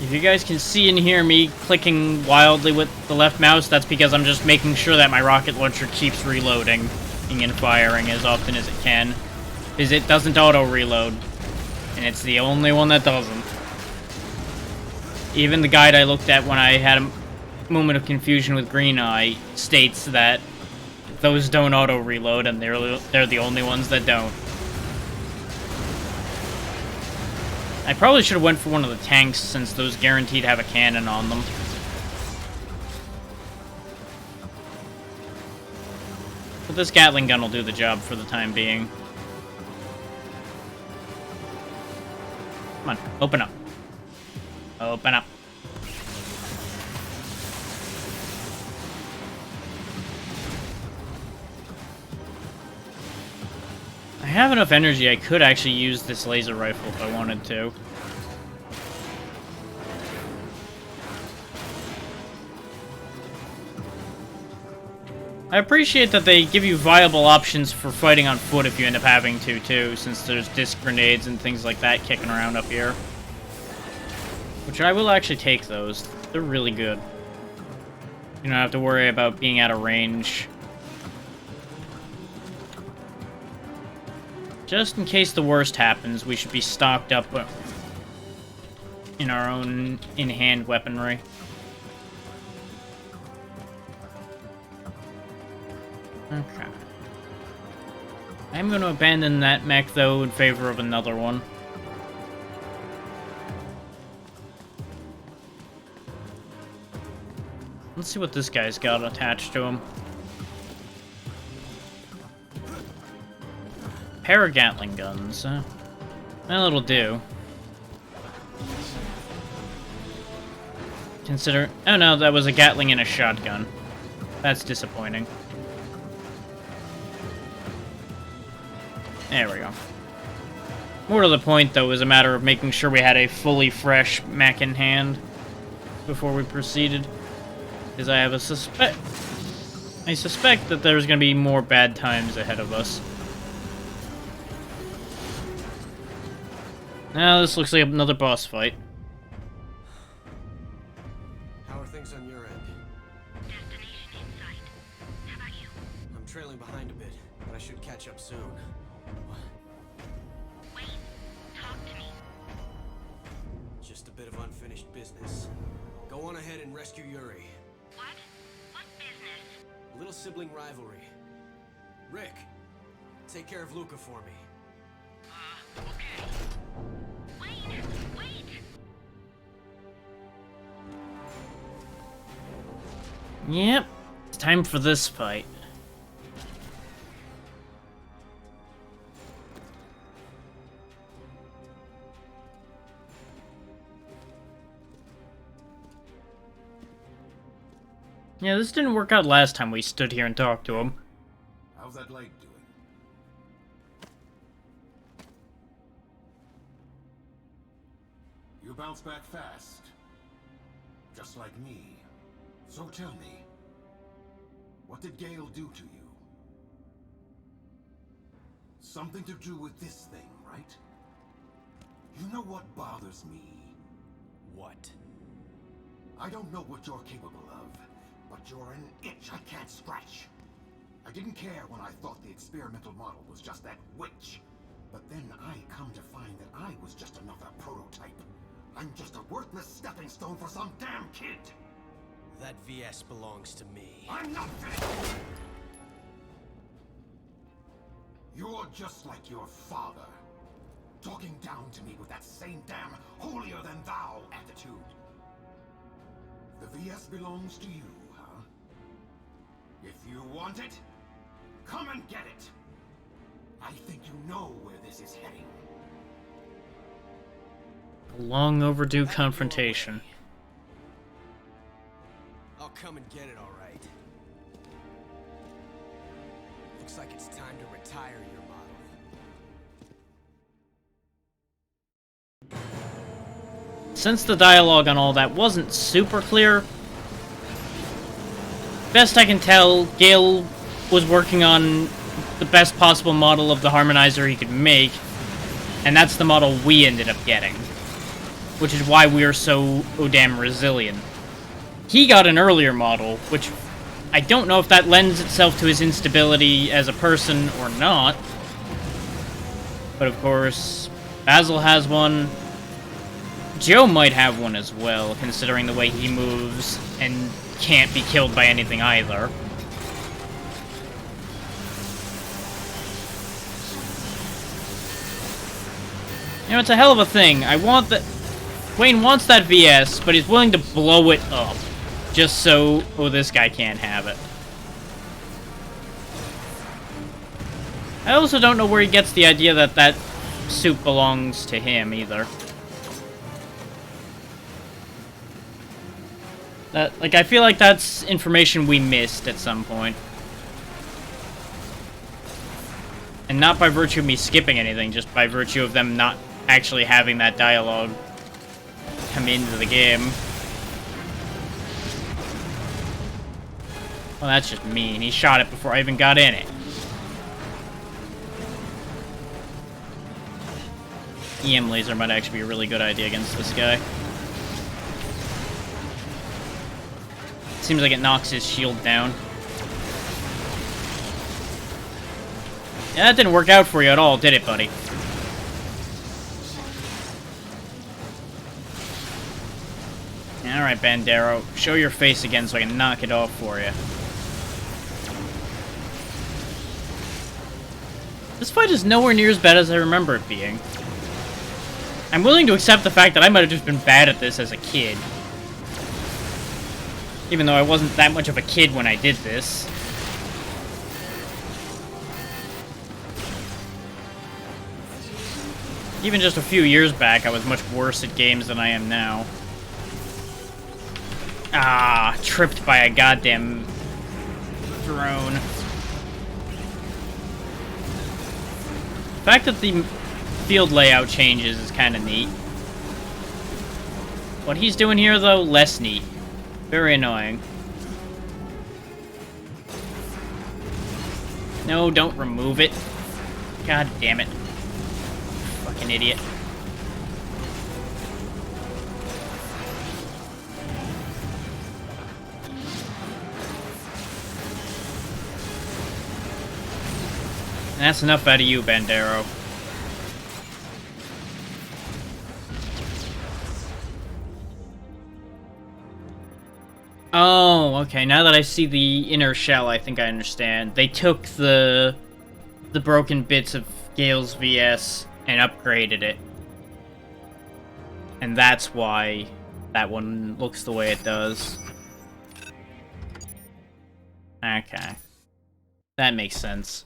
If you guys can see and hear me clicking wildly with the left mouse, that's because I'm just making sure that my rocket launcher keeps reloading and firing as often as it can. Because it doesn't auto-reload, and it's the only one that doesn't. Even the guide I looked at when I had a moment of confusion with Green Eye states that those don't auto-reload, and they're the only ones that don't. I probably should have went for one of the tanks, since those guaranteed have a cannon on them. But this Gatling gun will do the job for the time being. Come on, open up. Open up. have enough energy, I could actually use this laser rifle if I wanted to. I appreciate that they give you viable options for fighting on foot if you end up having to, too, since there's disc grenades and things like that kicking around up here. Which I will actually take those. They're really good. You don't have to worry about being out of range. Just in case the worst happens, we should be stocked up in our own in-hand weaponry. Okay. I'm going to abandon that mech, though, in favor of another one. Let's see what this guy's got attached to him. Pair of Gatling guns. Well, it'll do. Consider... Oh no, that was a Gatling and a shotgun. That's disappointing. There we go. More to the point, though, is a matter of making sure we had a fully fresh mech in hand before we proceeded. Because I have a suspect... I suspect that there's going to be more bad times ahead of us. Now, this looks like another boss fight. How are things on your end? Destination in sight. How about you? I'm trailing behind a bit, but I should catch up soon. Wait. Talk to me. Just a bit of unfinished business. Go on ahead and rescue Yuri. What? What business? A little sibling rivalry. Rick, take care of Luca for me. Okay. Wait! Yep. It's time for this fight. Yeah, this didn't work out last time we stood here and talked to him. How's that leg doing? You bounce back fast. Just like me. So tell me, what did Gale do to you? Something to do with this thing, right? You know what bothers me? What? I don't know what you're capable of, but you're an itch I can't scratch. I didn't care when I thought the experimental model was just that witch. But then I come to find that I was just another prototype. I'm just a worthless stepping stone for some damn kid. That VS belongs to me. I'm not finished! You're just like your father. Talking down to me with that same damn holier-than-thou attitude. The VS belongs to you, huh? If you want it, come and get it! I think you know where this is heading. A long overdue confrontation. I'll come and get it, all right. Looks like it's time to retire your model. Since the dialogue on all that wasn't super clear, best I can tell, Gale was working on the best possible model of the harmonizer he could make, and that's the model we ended up getting. Which is why we are so damn resilient. He got an earlier model, which I don't know if that lends itself to his instability as a person or not. But of course, Basil has one. Joe might have one as well, considering the way he moves and can't be killed by anything either. You know, it's a hell of a thing. I want that... Wayne wants that VS, but he's willing to blow it up. Just so... Oh, this guy can't have it. I also don't know where he gets the idea that that suit belongs to him, either. That, like, I feel like that's information we missed at some point. And not by virtue of me skipping anything, just by virtue of them not actually having that dialogue come into the game. Well, that's just mean. He shot it before I even got in it. EM laser might actually be a really good idea against this guy. Seems like it knocks his shield down. Yeah, that didn't work out for you at all, did it, buddy? Alright, Bandero. Show your face again so I can knock it off for you. This fight is nowhere near as bad as I remember it being. I'm willing to accept the fact that I might have just been bad at this as a kid. Even though I wasn't that much of a kid when I did this. Even just a few years back, I was much worse at games than I am now. Ah, tripped by a goddamn drone. The fact that the field layout changes is kind of neat. What he's doing here, though, less neat. Very annoying. No, don't remove it. God damn it. Fucking idiot. And that's enough out of you, Bandero. Oh, okay. Now that I see the inner shell, I think I understand. They took the broken bits of Gale's VS and upgraded it. And that's why that one looks the way it does. Okay. That makes sense.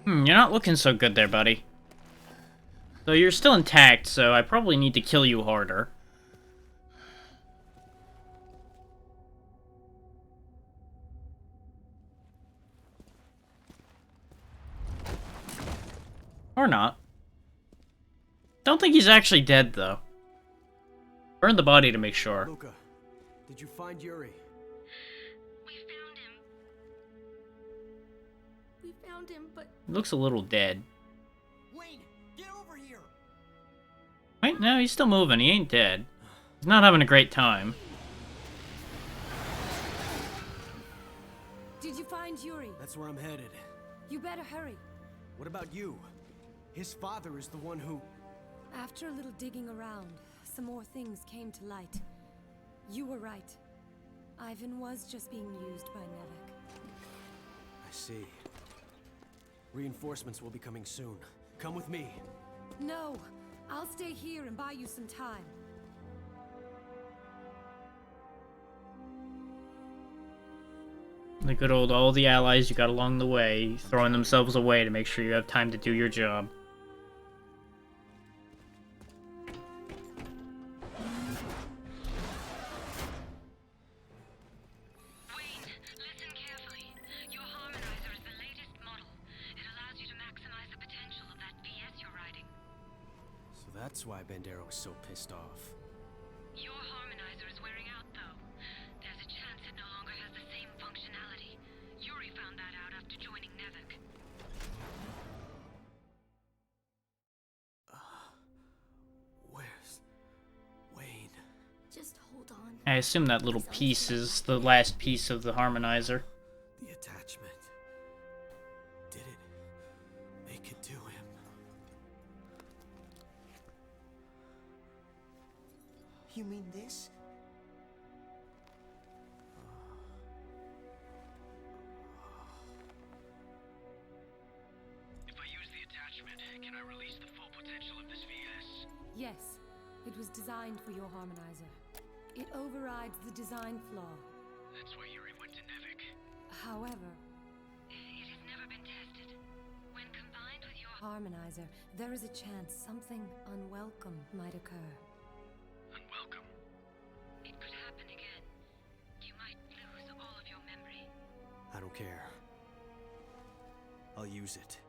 You're not looking so good there, buddy. So you're still intact, so I probably need to kill you harder. Or not. Don't think he's actually dead, though. Burn the body to make sure. Luca, did you find Yuri? We found him. We found him, but He looks a little dead. Wayne, get over here! Wait, no, he's still moving. He ain't dead. He's not having a great time. Did you find Yuri? That's where I'm headed. You better hurry. What about you? His father is the one who... After a little digging around, some more things came to light. You were right. Ivan was just being used by Nevek. I see. Reinforcements will be coming soon. Come with me. No! I'll stay here and buy you some time. The good old all the allies you got along the way, throwing themselves away to make sure you have time to do your job. Wayne, listen carefully. Your harmonizer is the latest model. It allows you to maximize the potential of that VS you're riding. So that's why Bandero is so pissed off. Your harmonizer is wearing out, though. There's a chance it no longer has the same functionality. Yuri found that out after joining Nevek. Where's... Wayne? Just hold on. I assume that little piece is the last piece of the harmonizer. The attachment. Did it make it to him? You mean this? If I use the attachment, can I release the full potential of this VS? Yes, it was designed for your harmonizer. It overrides the design flaw. That's why Yuri went to Nevek. However, It has never been tested. When combined with your harmonizer, there is a chance something unwelcome might occur. Unwelcome. I don't care. I'll use it.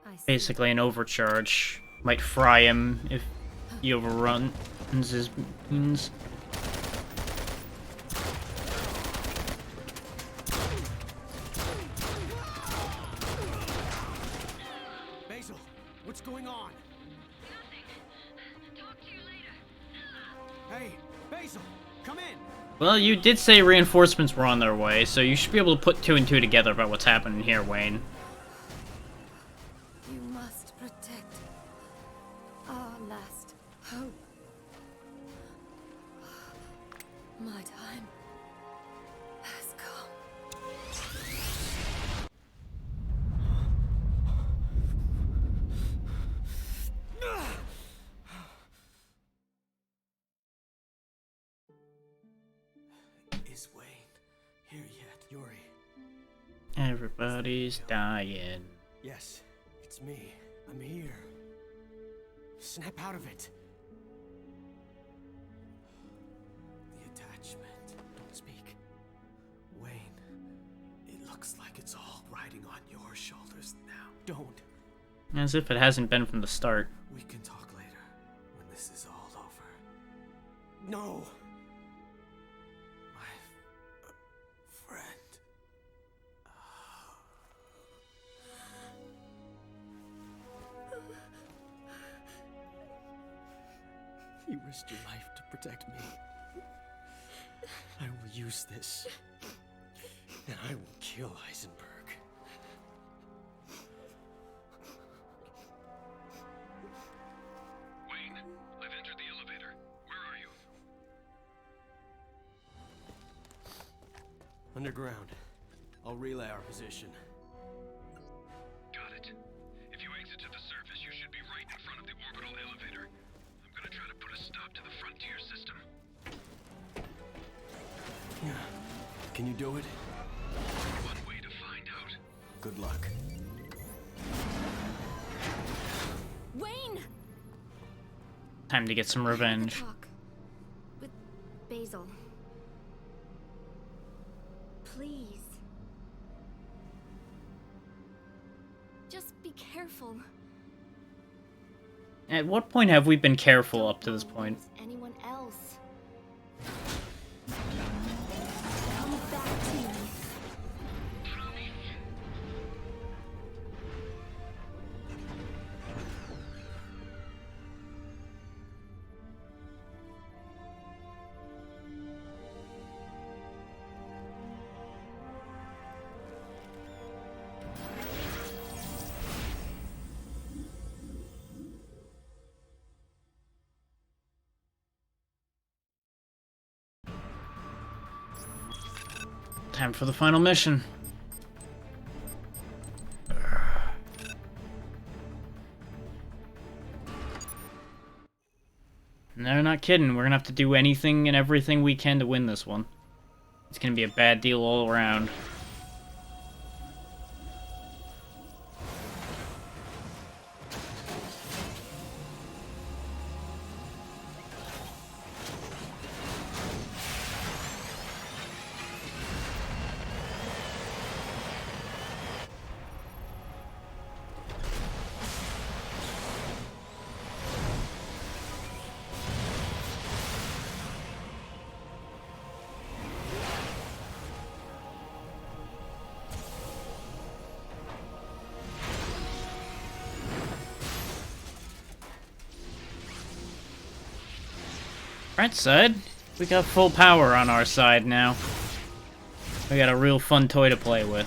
I see. Basically an overcharge. Might fry him if he overruns his means. Basil, what's going on? Nothing. Talk to you later. Hey, Basil, come in. Well, you did say reinforcements were on their way, so you should be able to put 2 and 2 together about what's happening here, Wayne. You must protect our last hope. My time has come. Is Wayne here yet, Yuri? Everybody's dying. Yes, it's me. I'm here. Snap out of it. The attachment. Don't speak. Wayne, it looks like it's all riding on your shoulders now. Don't. As if it hasn't been from the start. We can talk later, when this is all over. No! My friend. You risked your life to protect me. I will use this, and I will kill Eisenberg. Wayne, I've entered the elevator. Where are you? Underground. I'll relay our position. Got it. If you exit to the surface, you should be right in front of the orbital elevator. I'm gonna try to put a stop to the frontier system. Yeah. Can you do it? One way to find out. Good luck. Wayne! Time to get some I have a revenge. talk with Basil. Please. Just be careful. At what point have we been careful up to this Don't point? lose anyone else. Come back to me. Time for the final mission. And they're not kidding. We're gonna have to do anything and everything we can to win this one. It's gonna be a bad deal all around. Right side, we got full power on our side now. We got a real fun toy to play with.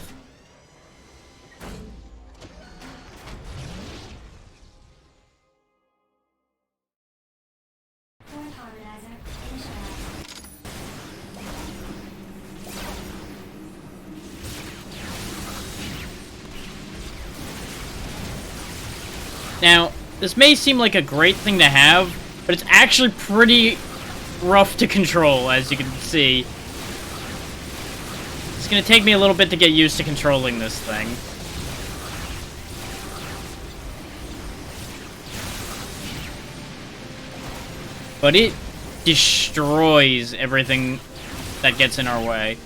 Now, this may seem like a great thing to have, but it's actually pretty rough to control, as you can see. It's gonna take me a little bit to get used to controlling this thing. But it destroys everything that gets in our way.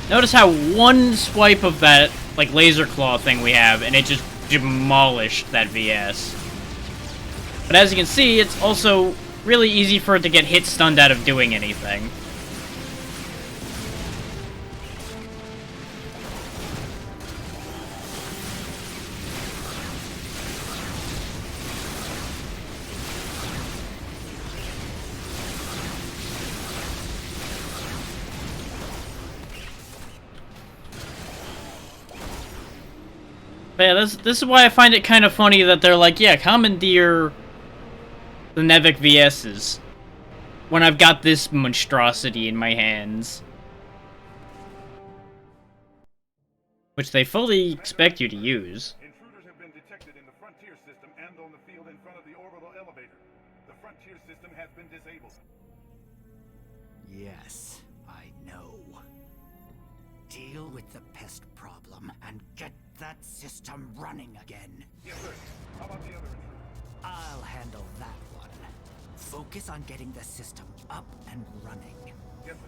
Notice how one swipe of that, like, laser claw thing we have, and it just demolished that VS. But as you can see, it's also really easy for it to get hit stunned out of doing anything. But yeah, this is why I find it kind of funny that they're like, yeah, commandeer the Nevec VS's when I've got this monstrosity in my hands. Which they fully expect you to use. Intruders have been detected in the frontier system and on the field in front of the orbital elevator. The frontier system has been disabled. Yes, I know. Deal with the pest problem and get that system running again. Yes, sir. How about the other intruders? I'll handle that one. Focus on getting the system up and running. Yes, sir.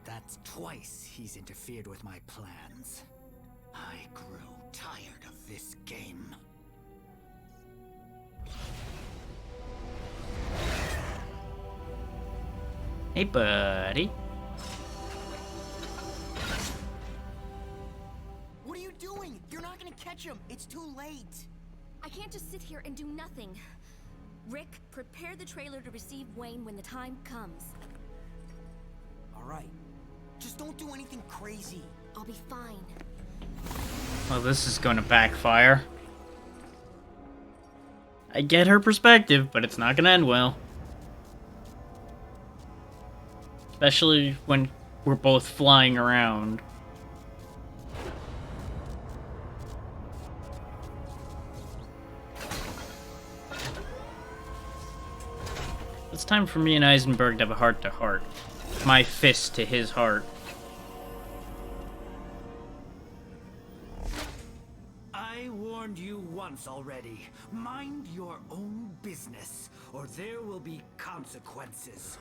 That's twice he's interfered with my plans. I grew tired of this game. Hey, buddy. What are you doing? You're not gonna catch him. It's too late. I can't just sit here and do nothing. Rick, prepare the trailer to receive Wayne when the time comes. All right. Just don't do anything crazy. I'll be fine. Well, this is going to backfire. I get her perspective, but it's not going to end well. Especially when we're both flying around. It's time for me and Eisenberg to have a heart-to-heart. My fist to his heart. I warned you once already. Mind your own business, or there will be consequences.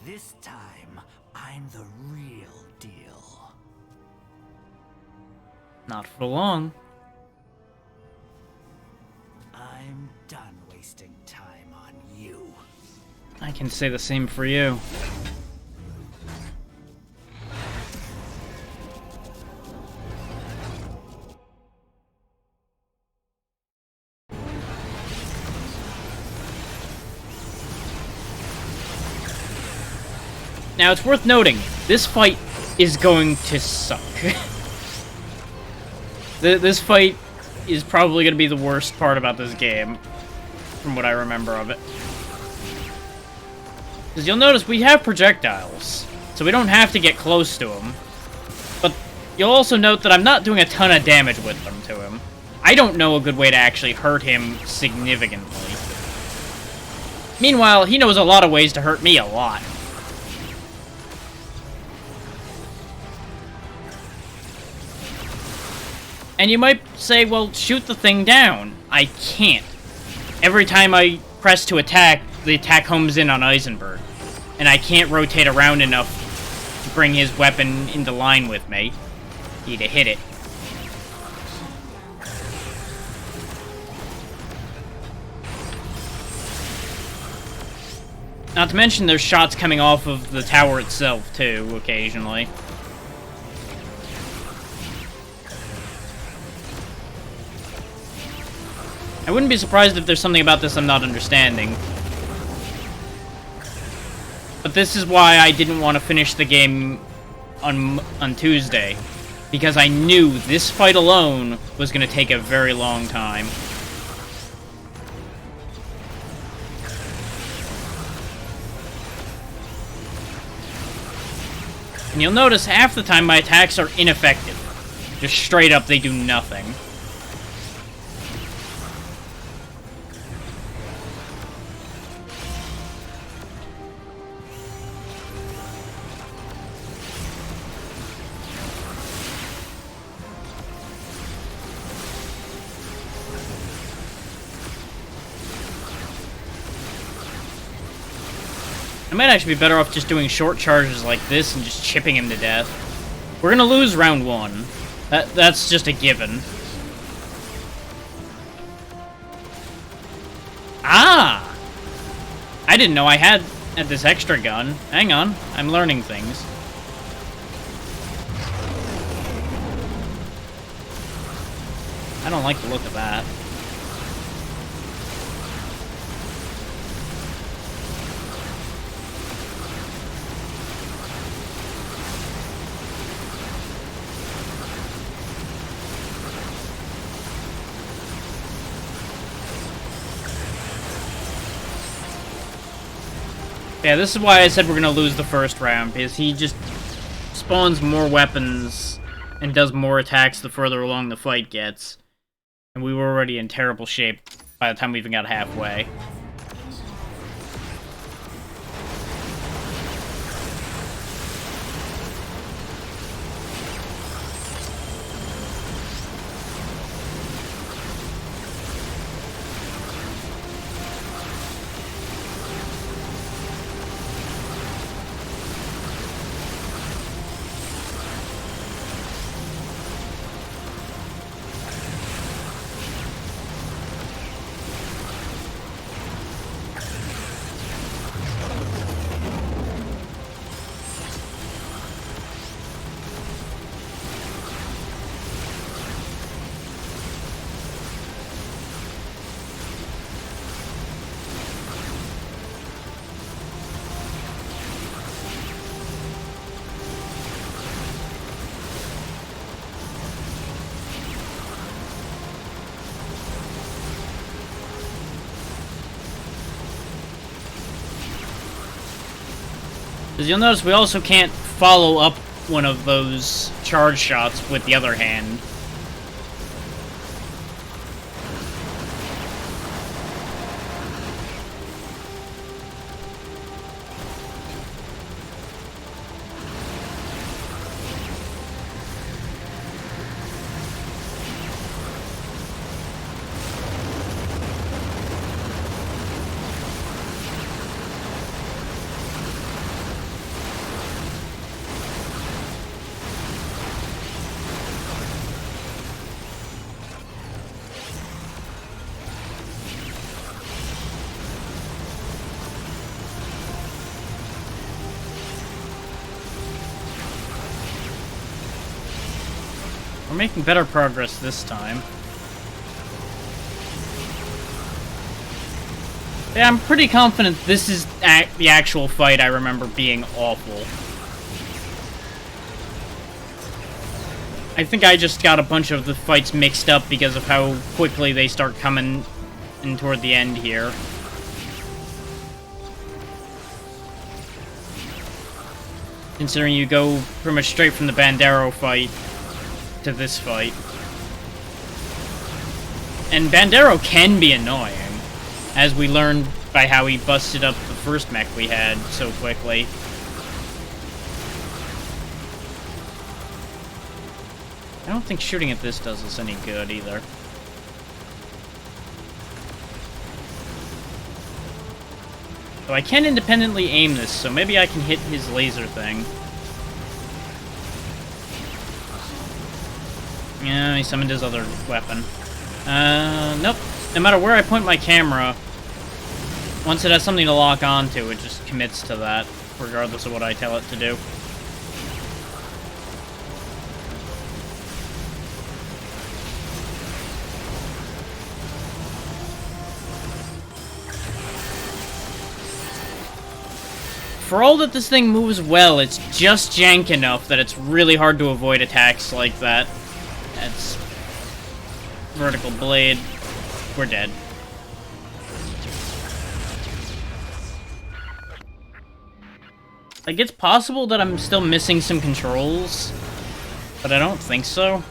This time, I'm the real deal. Not for long. I'm done wasting time on you. I can say the same for you. Now, it's worth noting, this fight is going to suck. This fight is probably going to be the worst part about this game, from what I remember of it. Because you'll notice we have projectiles, so we don't have to get close to him. But you'll also note that I'm not doing a ton of damage with them to him. I don't know a good way to actually hurt him significantly. Meanwhile, he knows a lot of ways to hurt me a lot. And you might say, well, shoot the thing down. I can't. Every time I press to attack, the attack homes in on Eisenberg. And I can't rotate around enough to bring his weapon into line with me. To hit it. Not to mention there's shots coming off of the tower itself, too, occasionally. I wouldn't be surprised if there's something about this I'm not understanding. But this is why I didn't want to finish the game on Tuesday. Because I knew this fight alone was going to take a very long time. And you'll notice half the time my attacks are ineffective. Just straight up, they do nothing. I might actually be better off just doing short charges like this and just chipping him to death. We're gonna lose round 1. That's just a given. Ah! I didn't know I had this extra gun. Hang on, I'm learning things. I don't like the look of that. Yeah, this is why I said we're gonna lose the first round, because he just spawns more weapons and does more attacks the further along the fight gets. And we were already in terrible shape by the time we even got halfway. As you'll notice, we also can't follow up one of those charge shots with the other hand. We're making better progress this time. Yeah, I'm pretty confident this is the actual fight I remember being awful. I think I just got a bunch of the fights mixed up because of how quickly they start coming in toward the end here. Considering you go pretty much straight from the Bandero fight to this fight. And Bandero can be annoying, as we learned by how he busted up the first mech we had so quickly. I don't think shooting at this does us any good either. So I can independently aim this, so maybe I can hit his laser thing. Yeah, he summoned his other weapon. Nope. No matter where I point my camera, once it has something to lock onto, it just commits to that, regardless of what I tell it to do. For all that this thing moves well, it's just jank enough that it's really hard to avoid attacks like that. That's... Vertical blade. We're dead. Like, it's possible that I'm still missing some controls, but I don't think so.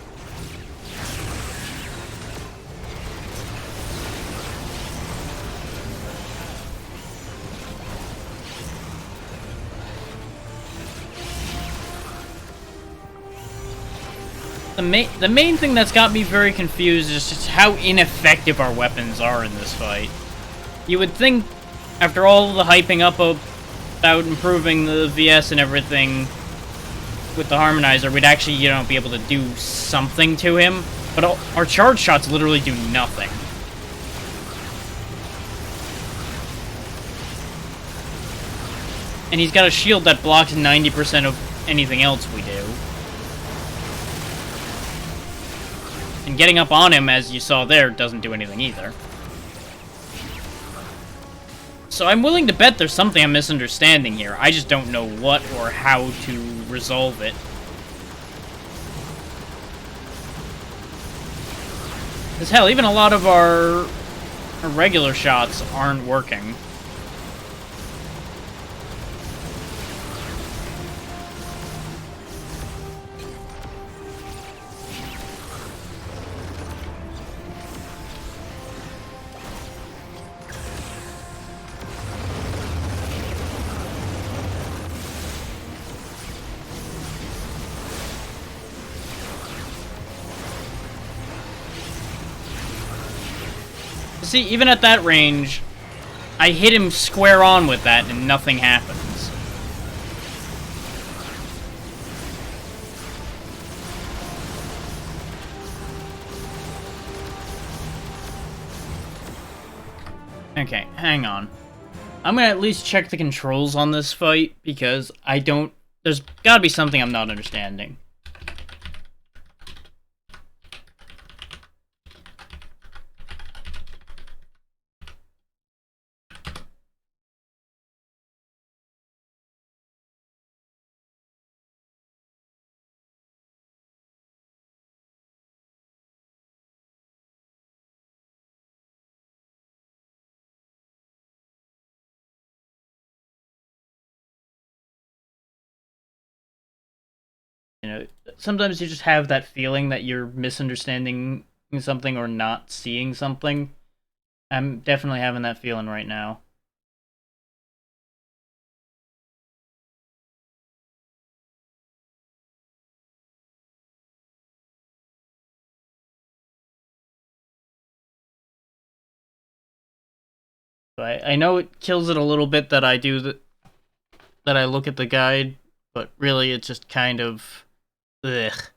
The main thing that's got me very confused is just how ineffective our weapons are in this fight. You would think, after all the hyping up of without improving the VS and everything with the harmonizer, we'd actually, you know, be able to do something to him. But our charge shots literally do nothing. And he's got a shield that blocks 90% of anything else we do. And getting up on him, as you saw there, doesn't do anything either. So I'm willing to bet there's something I'm misunderstanding here. I just don't know what or how to resolve it. Because hell, even a lot of our regular shots aren't working. See, even at that range, I hit him square on with that and nothing happens. Okay, hang on. I'm gonna at least check the controls on this fight, because there's gotta be something I'm not understanding. You know, sometimes you just have that feeling that you're misunderstanding something or not seeing something. I'm definitely having that feeling right now. But I know it kills it a little bit that I do that I look at the guide, but really it's just kind of ugh.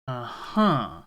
Uh-huh.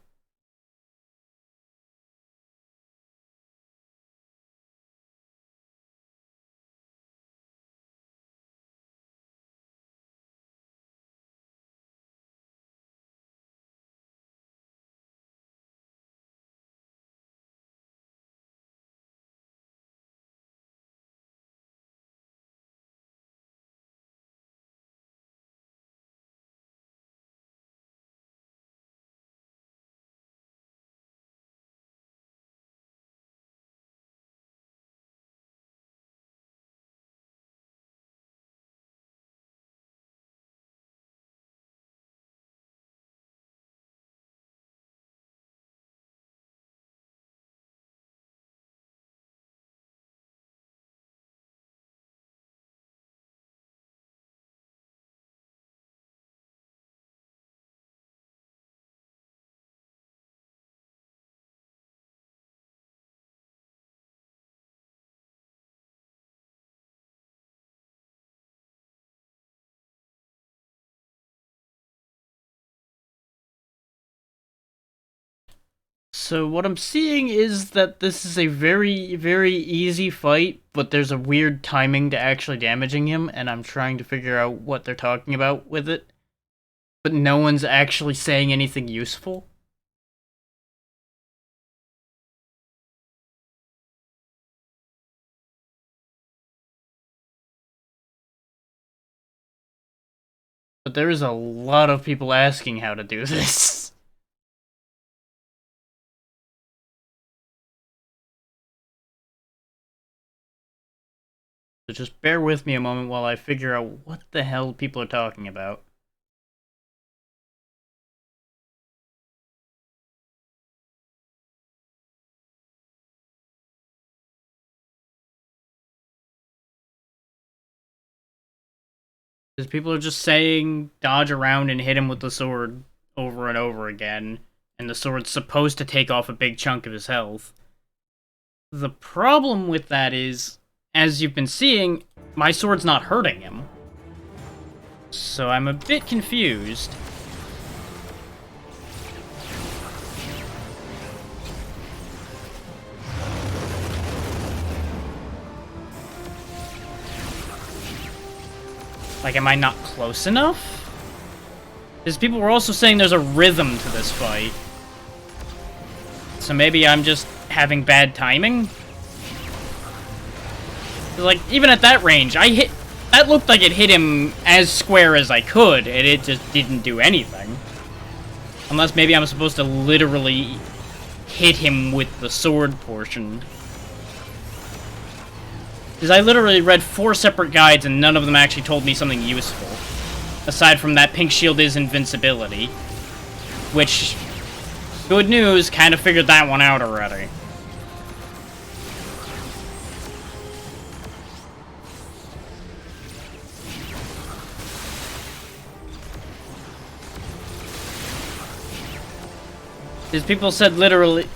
So what I'm seeing is that this is a very, very easy fight, but there's a weird timing to actually damaging him, and I'm trying to figure out what they're talking about with it. But no one's actually saying anything useful. But there is a lot of people asking how to do this. So just bear with me a moment while I figure out what the hell people are talking about. Because people are just saying dodge around and hit him with the sword over and over again, and the sword's supposed to take off a big chunk of his health. The problem with that is, as you've been seeing, my sword's not hurting him. So I'm a bit confused. Like, am I not close enough? Because people were also saying there's a rhythm to this fight. So maybe I'm just having bad timing? Like, even at that range, that looked like it hit him as square as I could, and it just didn't do anything. Unless maybe I'm supposed to literally hit him with the sword portion. Because I literally read 4 separate guides and none of them actually told me something useful. Aside from that pink shield is invincibility. Which, good news, kind of figured that one out already. Because people said literally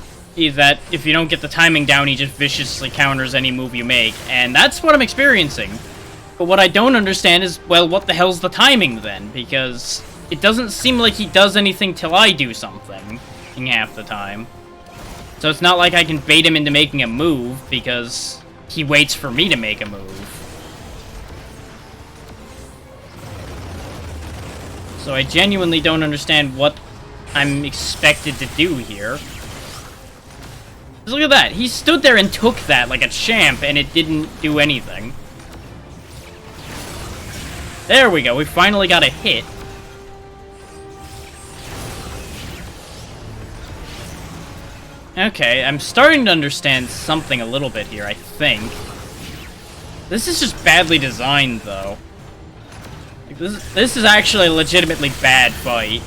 that if you don't get the timing down, he just viciously counters any move you make, and that's what I'm experiencing. But what I don't understand is, well, what the hell's the timing then? Because it doesn't seem like he does anything till I do something in half the time. So it's not like I can bait him into making a move, because he waits for me to make a move. So I genuinely don't understand what I'm expected to do here. Look at that, he stood there and took that like a champ, and it didn't do anything. There we go, we finally got a hit. Okay, I'm starting to understand something a little bit here, I think. This is just badly designed, though. Like, this is actually a legitimately bad fight.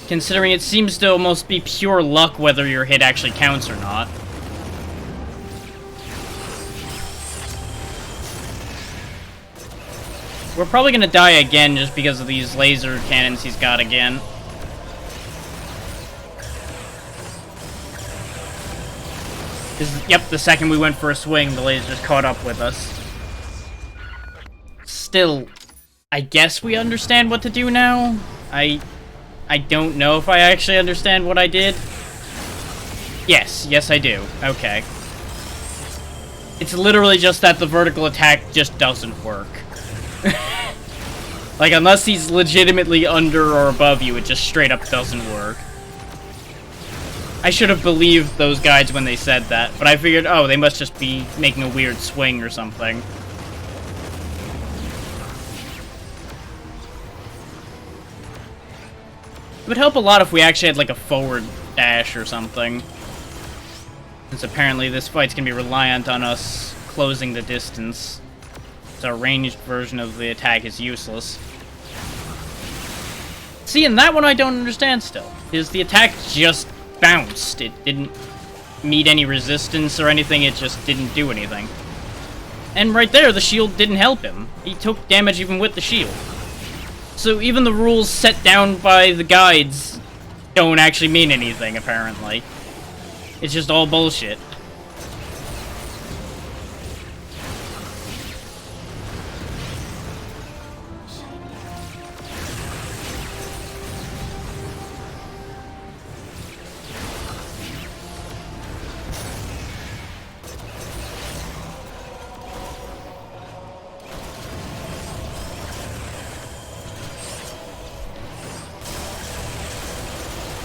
Considering it seems to almost be pure luck whether your hit actually counts or not. We're probably gonna die again just because of these laser cannons he's got again. Yep, the second we went for a swing, the lasers caught up with us. Still, I guess we understand what to do now? I don't know if I actually understand what I did. Yes I do. Okay. It's literally just that the vertical attack just doesn't work. Like, unless he's legitimately under or above you, it just straight up doesn't work. I should have believed those guides when they said that, but I figured, oh, they must just be making a weird swing or something. It would help a lot if we actually had, like, a forward dash or something. Since apparently this fight's gonna be reliant on us closing the distance. So a ranged version of the attack is useless. See, and that one I don't understand still. Is the attack just bounced. It didn't meet any resistance or anything, it just didn't do anything. And right there, the shield didn't help him. He took damage even with the shield. So even the rules set down by the guides don't actually mean anything, apparently. It's just all bullshit.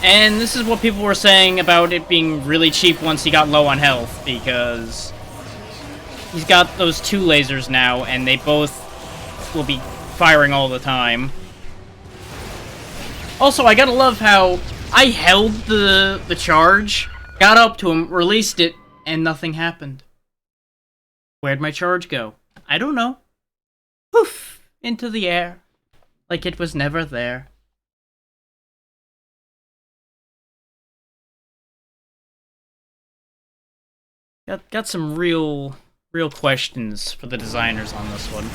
And this is what people were saying about it being really cheap once he got low on health, because he's got those 2 lasers now, and they both will be firing all the time. Also, I gotta love how I held the charge, got up to him, released it, and nothing happened. Where'd my charge go? I don't know. Poof! Into the air. Like it was never there. Got some real questions for the designers on this one.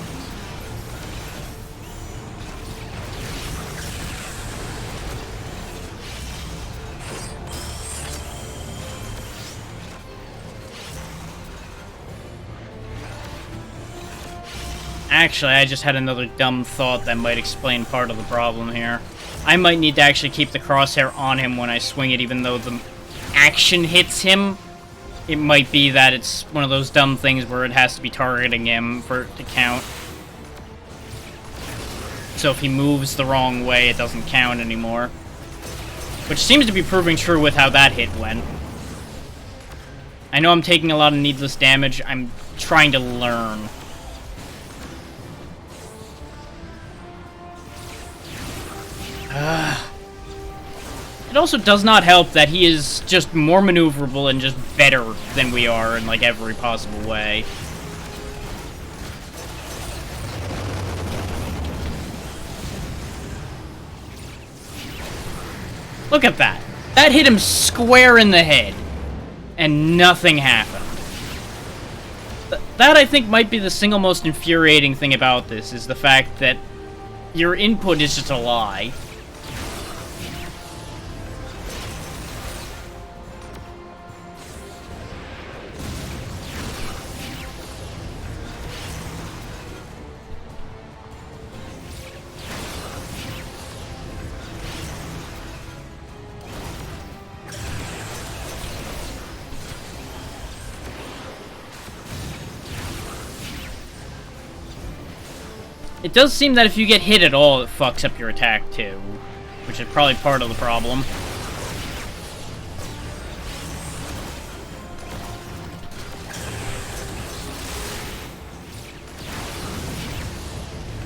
Actually, I just had another dumb thought that might explain part of the problem here. I might need to actually keep the crosshair on him when I swing it, even though the action hits him. It might be that it's one of those dumb things where it has to be targeting him for it to count. So if he moves the wrong way, it doesn't count anymore. Which seems to be proving true with how that hit went. I know I'm taking a lot of needless damage. I'm trying to learn. It also does not help that he is just more maneuverable and just better than we are in, like, every possible way. Look at that. That hit him square in the head. And nothing happened. That, I think, might be the single most infuriating thing about this, is the fact that your input is just a lie. It does seem that if you get hit at all, it fucks up your attack too, which is probably part of the problem.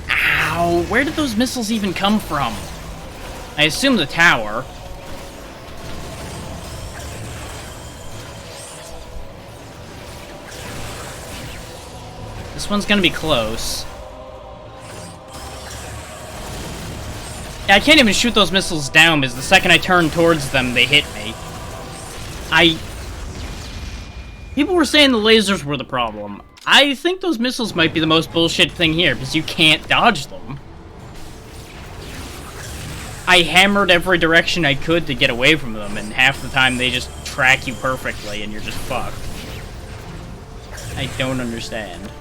Ow! Where did those missiles even come from? I assume the tower. This one's gonna be close. I can't even shoot those missiles down, because the second I turn towards them, they hit me. People were saying the lasers were the problem. I think those missiles might be the most bullshit thing here, because you can't dodge them. I hammered every direction I could to get away from them, and half the time they just track you perfectly, and you're just fucked. I don't understand.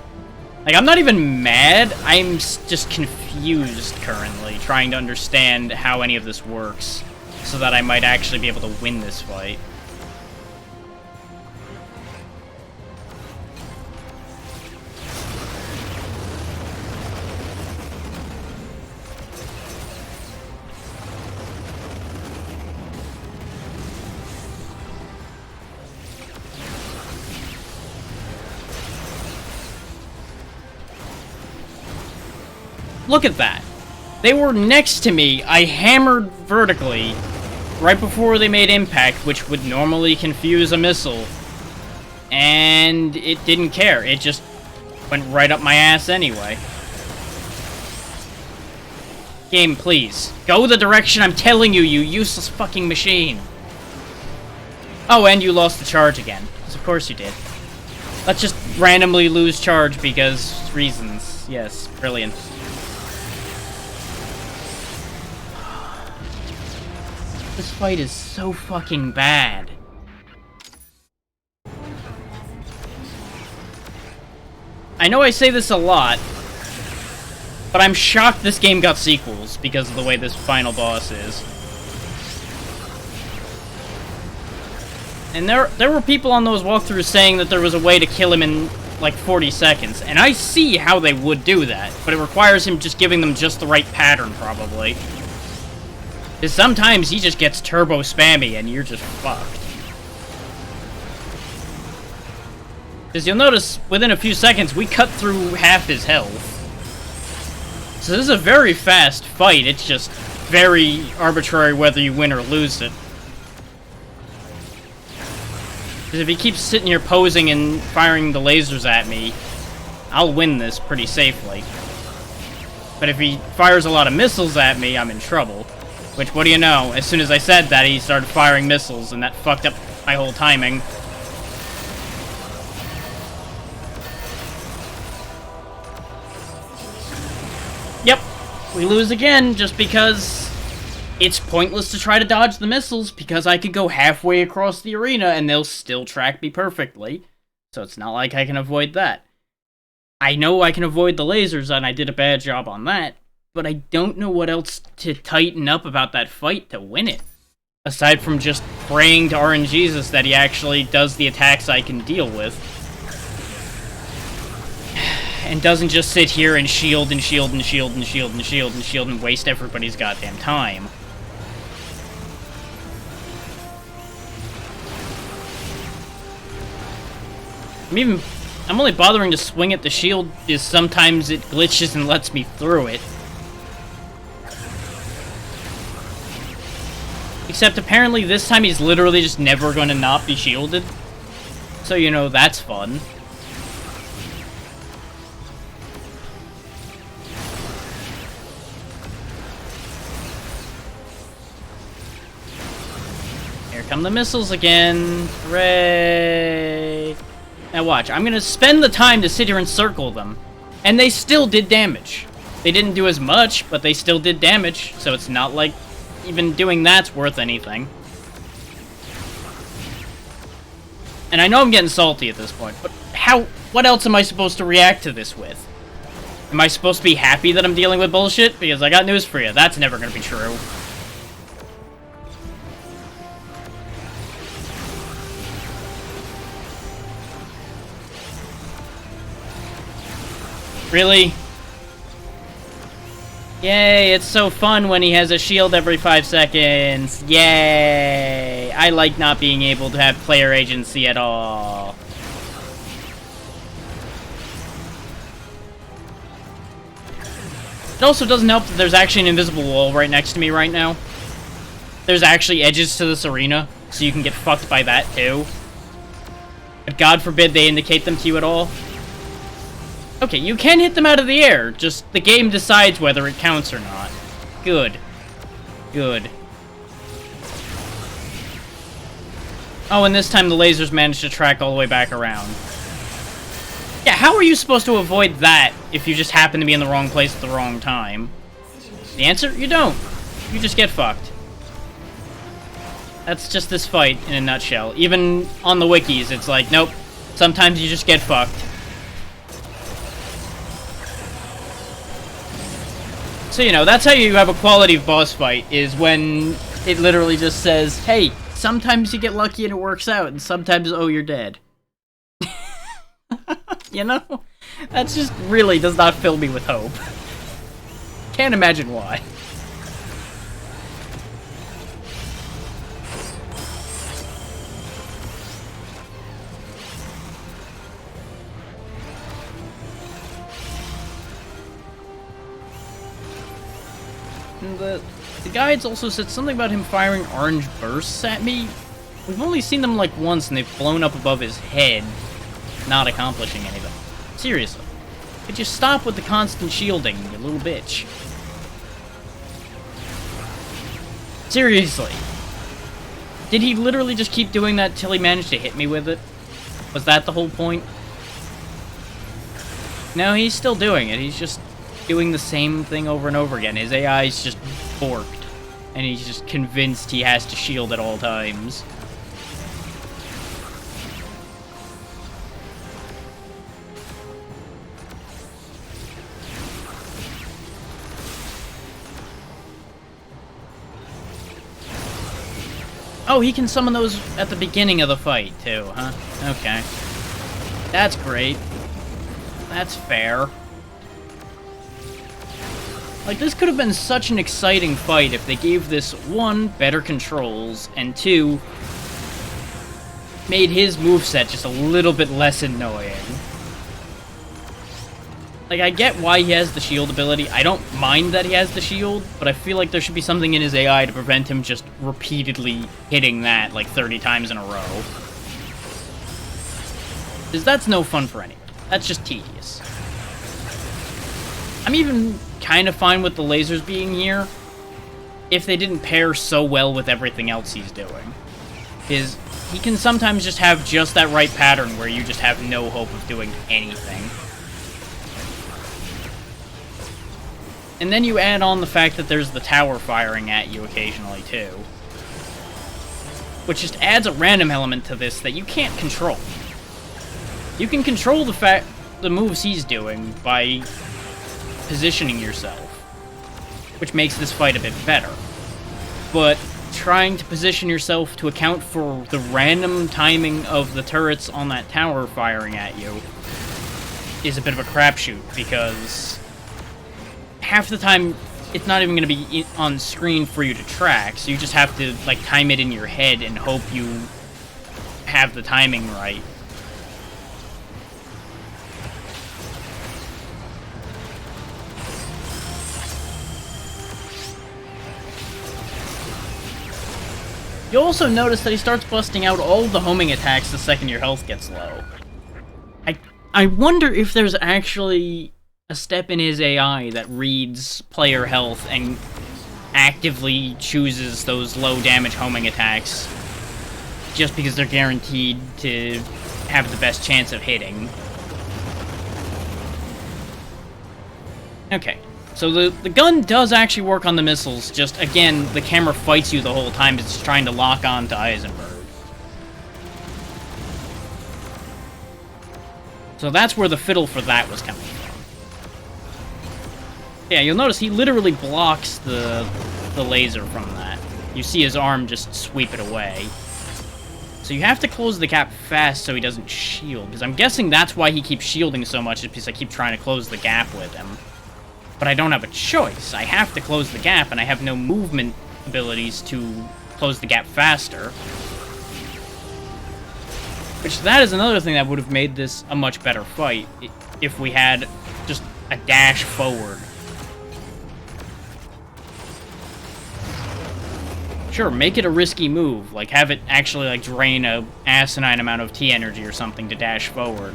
Like, I'm not even mad, I'm just confused currently, trying to understand how any of this works, so that I might actually be able to win this fight. Look at that. They were next to me. I hammered vertically right before they made impact, which would normally confuse a missile. And it didn't care. It just went right up my ass anyway. Game, please. Go the direction I'm telling you, you useless fucking machine. Oh, and you lost the charge again. Of course you did. Let's just randomly lose charge because reasons. Yes, brilliant. This fight is so fucking bad. I know I say this a lot, but I'm shocked this game got sequels because of the way this final boss is. And there were people on those walkthroughs saying that there was a way to kill him in like 40 seconds, and I see how they would do that, but it requires him just giving them just the right pattern, probably. Because sometimes he just gets turbo spammy and you're just fucked. Because you'll notice, within a few seconds, we cut through half his health. So this is a very fast fight, it's just very arbitrary whether you win or lose it. Because if he keeps sitting here posing and firing the lasers at me, I'll win this pretty safely. But if he fires a lot of missiles at me, I'm in trouble. Which, what do you know? As soon as I said that, he started firing missiles, and that fucked up my whole timing. Yep, we lose again just because it's pointless to try to dodge the missiles because I could go halfway across the arena and they'll still track me perfectly. So it's not like I can avoid that. I know I can avoid the lasers and I did a bad job on that, but I don't know what else to tighten up about that fight to win it. Aside from just praying to RNGesus that he actually does the attacks I can deal with. And doesn't just sit here and shield and shield and shield and shield and shield and shield and waste everybody's goddamn time. I'm only bothering to swing at the shield is sometimes it glitches and lets me through it. Except apparently this time he's literally just never gonna not be shielded. So, you know, that's fun. Here come the missiles again. Hooray! Now watch, I'm gonna spend the time to sit here and circle them. And they still did damage. They didn't do as much, but they still did damage. So it's not like even doing that's worth anything. And I know I'm getting salty at this point, but what else am I supposed to react to this with? Am I supposed to be happy that I'm dealing with bullshit? Because I got news for you, that's never gonna be true. Really? Yay, it's so fun when he has a shield every 5 seconds. Yay! I like not being able to have player agency at all. It also doesn't help that there's actually an invisible wall right next to me right now. There's actually edges to this arena, so you can get fucked by that too. But God forbid they indicate them to you at all. Okay, you can hit them out of the air, just the game decides whether it counts or not. Good. Good. Oh, and this time the lasers managed to track all the way back around. Yeah, how are you supposed to avoid that if you just happen to be in the wrong place at the wrong time? The answer? You don't. You just get fucked. That's just this fight in a nutshell. Even on the wikis, it's like, nope, sometimes you just get fucked. So, you know, that's how you have a quality boss fight, is when it literally just says, hey, sometimes you get lucky and it works out, and sometimes, oh, you're dead. You know? That just really does not fill me with hope. Can't imagine why. The guides also said something about him firing orange bursts at me. We've only seen them like once and they've blown up above his head, not accomplishing anything. Seriously. Could you stop with the constant shielding, you little bitch? Seriously. Did he literally just keep doing that till he managed to hit me with it? Was that the whole point? No, he's still doing it. He's just doing the same thing over and over again. His AI's just borked, and he's just convinced he has to shield at all times. Oh, he can summon those at the beginning of the fight, too, huh? Okay. That's great. That's fair. Like, this could have been such an exciting fight if they gave this, 1, better controls, and 2, made his moveset just a little bit less annoying. Like, I get why he has the shield ability. I don't mind that he has the shield, but I feel like there should be something in his AI to prevent him just repeatedly hitting that, like, 30 times in a row. Because that's no fun for anyone. That's just tedious. I'm even kind of fine with the lasers being here if they didn't pair so well with everything else he's doing. Because he can sometimes just have just that right pattern where you just have no hope of doing anything. And then you add on the fact that there's the tower firing at you occasionally, too. Which just adds a random element to this that you can't control. You can control the moves he's doing by positioning yourself, which makes this fight a bit better. But trying to position yourself to account for the random timing of the turrets on that tower firing at you is a bit of a crapshoot, because half the time it's not even going to be on screen for you to track, so you just have to, like, time it in your head and hope you have the timing right. You'll also notice that he starts busting out all the homing attacks the second your health gets low. I wonder if there's actually a step in his AI that reads player health and actively chooses those low damage homing attacks just because they're guaranteed to have the best chance of hitting. Okay. So the gun does actually work on the missiles, just, again, the camera fights you the whole time. It's trying to lock on to Eisenberg. So that's where the fiddle for that was coming from. Yeah, you'll notice he literally blocks the laser from that. You see his arm just sweep it away. So you have to close the gap fast so he doesn't shield, because I'm guessing that's why he keeps shielding so much, is because I keep trying to close the gap with him. But I don't have a choice. I have to close the gap, and I have no movement abilities to close the gap faster. Which, that is another thing that would have made this a much better fight, if we had just a dash forward. Sure, make it a risky move, like have it actually, like, drain a asinine amount of T energy or something to dash forward.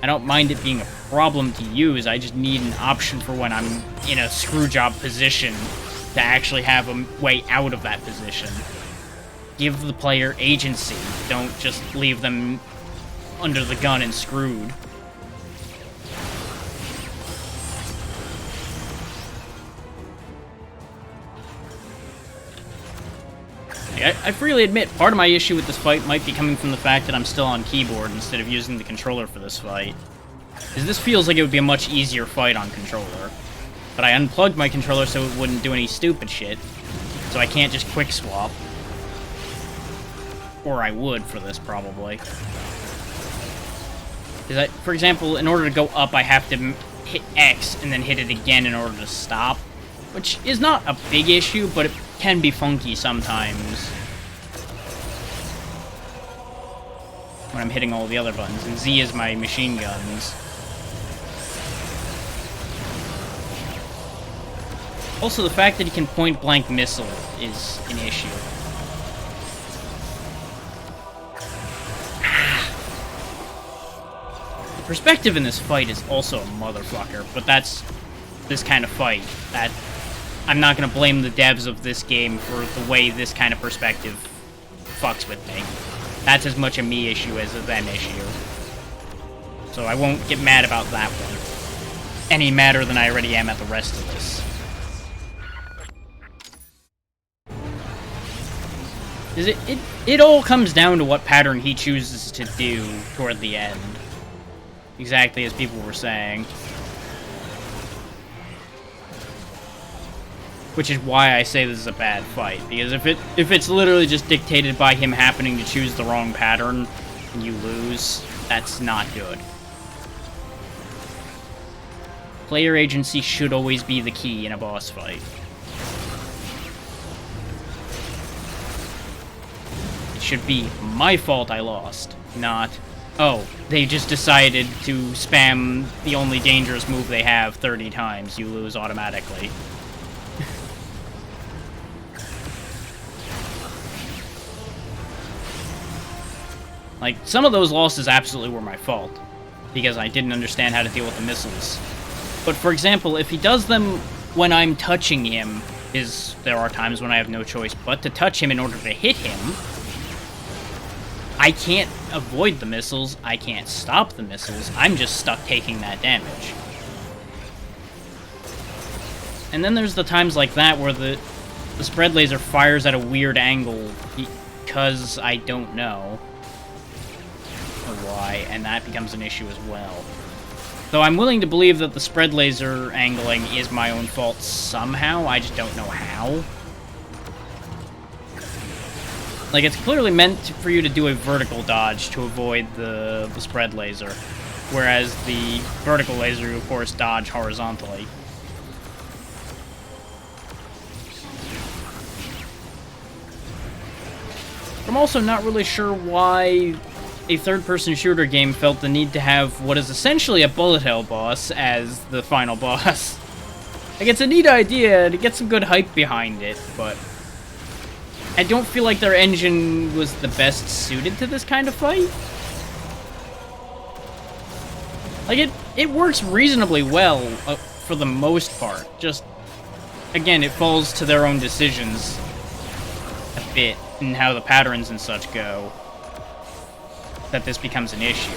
I don't mind it being a problem to use, I just need an option for when I'm in a screwjob position to actually have a way out of that position. Give the player agency, don't just leave them under the gun and screwed. I freely admit, part of my issue with this fight might be coming from the fact that I'm still on keyboard instead of using the controller for this fight. Because this feels like it would be a much easier fight on controller. But I unplugged my controller so it wouldn't do any stupid shit. So I can't just quick swap. Or I would for this, probably. Because, for example, in order to go up, I have to hit X and then hit it again in order to stop. Which is not a big issue, but it can be funky sometimes when I'm hitting all the other buttons, and Z is my machine guns. Also, the fact that he can point-blank missile is an issue. The perspective in this fight is also a motherfucker, but that's this kind of fight. That I'm not going to blame the devs of this game for the way this kind of perspective fucks with me. That's as much a me issue as a them issue. So I won't get mad about that one any madder than I already am at the rest of this. It all comes down to what pattern he chooses to do toward the end. Exactly as people were saying. Which is why I say this is a bad fight, because if it's literally just dictated by him happening to choose the wrong pattern and you lose, that's not good. Player agency should always be the key in a boss fight. It should be my fault I lost, not, oh, they just decided to spam the only dangerous move they have 30 times, you lose automatically. Like, some of those losses absolutely were my fault, because I didn't understand how to deal with the missiles. But for example, if he does them when I'm touching him, there are times when I have no choice but to touch him in order to hit him, I can't avoid the missiles, I can't stop the missiles, I'm just stuck taking that damage. And then there's the times like that where the spread laser fires at a weird angle because I don't know why, and that becomes an issue as well. Though I'm willing to believe that the spread laser angling is my own fault somehow, I just don't know how. Like, it's clearly meant for you to do a vertical dodge to avoid the spread laser, whereas the vertical laser, you of course, dodge horizontally. I'm also not really sure why a third-person shooter game felt the need to have what is essentially a bullet hell boss as the final boss. Like, it's a neat idea to get some good hype behind it, but I don't feel like their engine was the best suited to this kind of fight. Like, it works reasonably well for the most part. Just, again, it falls to their own decisions a bit and how the patterns and such go that this becomes an issue.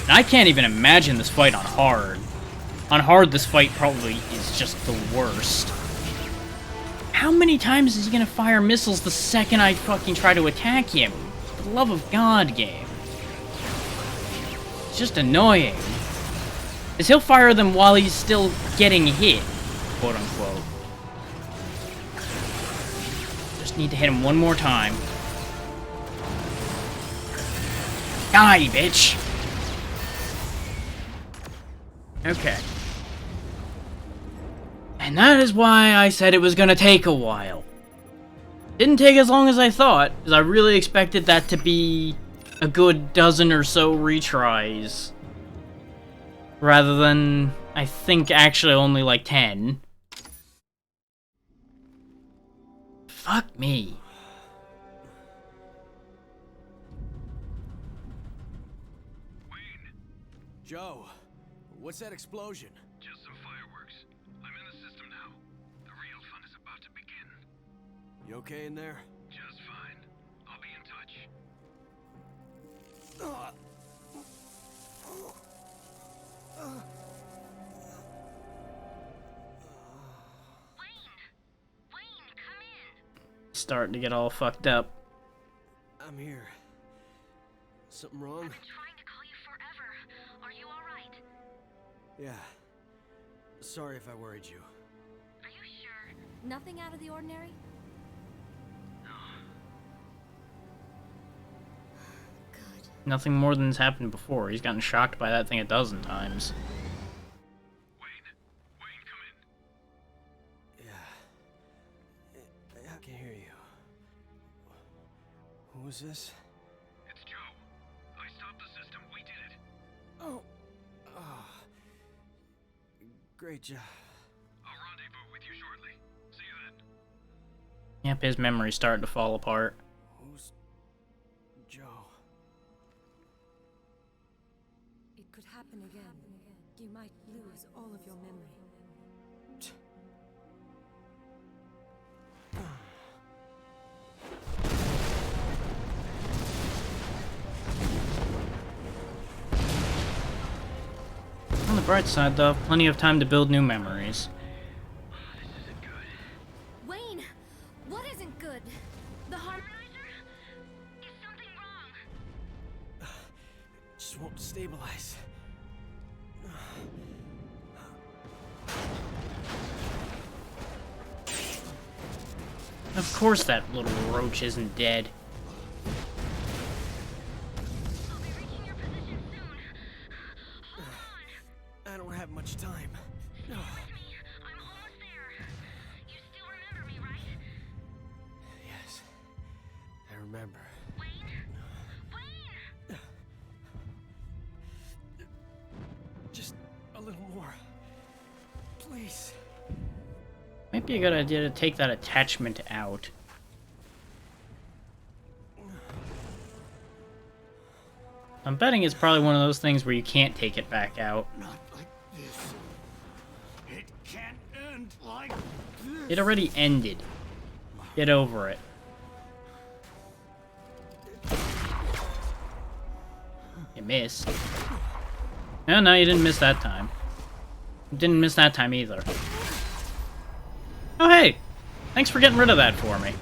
And I can't even imagine this fight on hard. On hard, this fight probably is just the worst. How many times is he gonna fire missiles the second I fucking try to attack him? For the love of God, game. It's just annoying. Because he'll fire them while he's still getting hit, quote unquote. Just need to hit him one more time. Die, bitch! Okay. And that is why I said it was gonna take a while. Didn't take as long as I thought, because I really expected that to be a good dozen or so retries. Rather than, I think, actually only like 10. Fuck me. Wayne! Joe, what's that explosion? Just some fireworks. I'm in the system now. The real fun is about to begin. You okay in there? Just fine. I'll be in touch. Wayne, come in. Starting to get all fucked up. I'm here. Something wrong? I've been trying to call you forever. Are you all right? Yeah. Sorry if I worried you. Are you sure? Nothing out of the ordinary? Good. Nothing more than's happened before. He's gotten shocked by that thing a dozen times. Wayne, come in. Yeah. I can hear you. Who's this? It's Joe. I stopped the system. We did it. Oh. Great job. I'll rendezvous with you shortly. See you then. Yep, his memory's starting to fall apart. Who's Joe? It could happen again. You might lose all of your memory. On the bright side, though, plenty of time to build new memories. This isn't good. Wayne! What isn't good? The Harmonizer? Is something wrong? Just won't stabilize. Of course that little roach isn't dead. I'll be reaching your position soon. Hold on. I don't have much time. Stay with me. I'm almost there. You still remember me, right? Yes. I remember. Wayne? Wayne! Just a little more. Please. Might be a good idea to take that attachment out. I'm betting it's probably one of those things where you can't take it back out. Not like this. It can't end like this. It already ended. Get over it. You missed. Oh, no, you didn't miss that time. You didn't miss that time either. Oh, hey! Thanks for getting rid of that for me.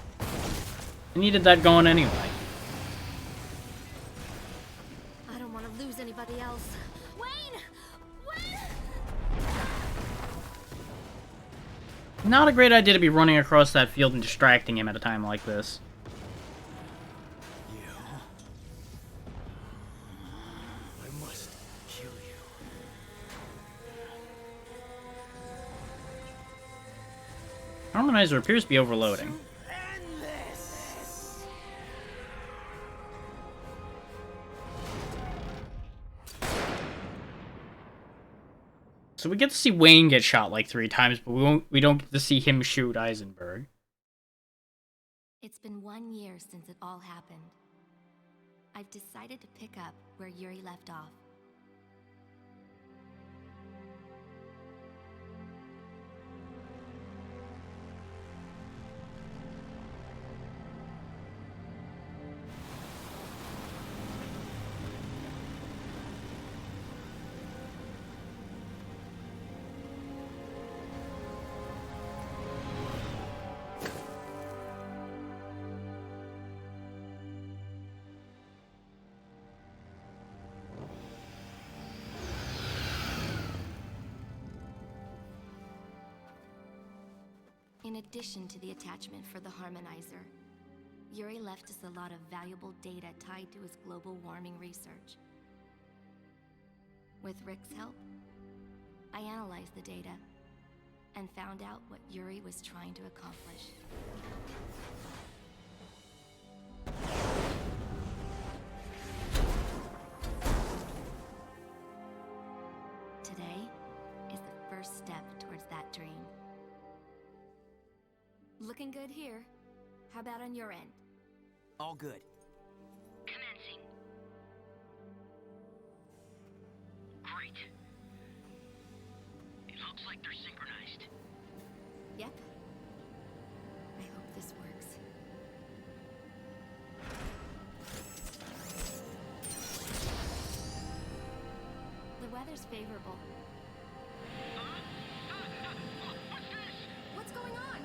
I needed that going anyway. I don't want to lose anybody else. Wayne! Wayne! Not a great idea to be running across that field and distracting him at a time like this. I must kill you. Harmonizer appears to be overloading. So we get to see Wayne get shot like 3 times, but we don't get to see him shoot Eisenberg. It's been 1 year since it all happened. I've decided to pick up where Yuri left off. In addition to the attachment for the harmonizer, Yuri left us a lot of valuable data tied to his global warming research. With Rick's help, I analyzed the data and found out what Yuri was trying to accomplish. Today is the first step towards that dream. Looking good here. How about on your end? All good. Commencing. Great. It looks like they're synchronized. Yep. I hope this works. The weather's favorable. What's this? What's going on?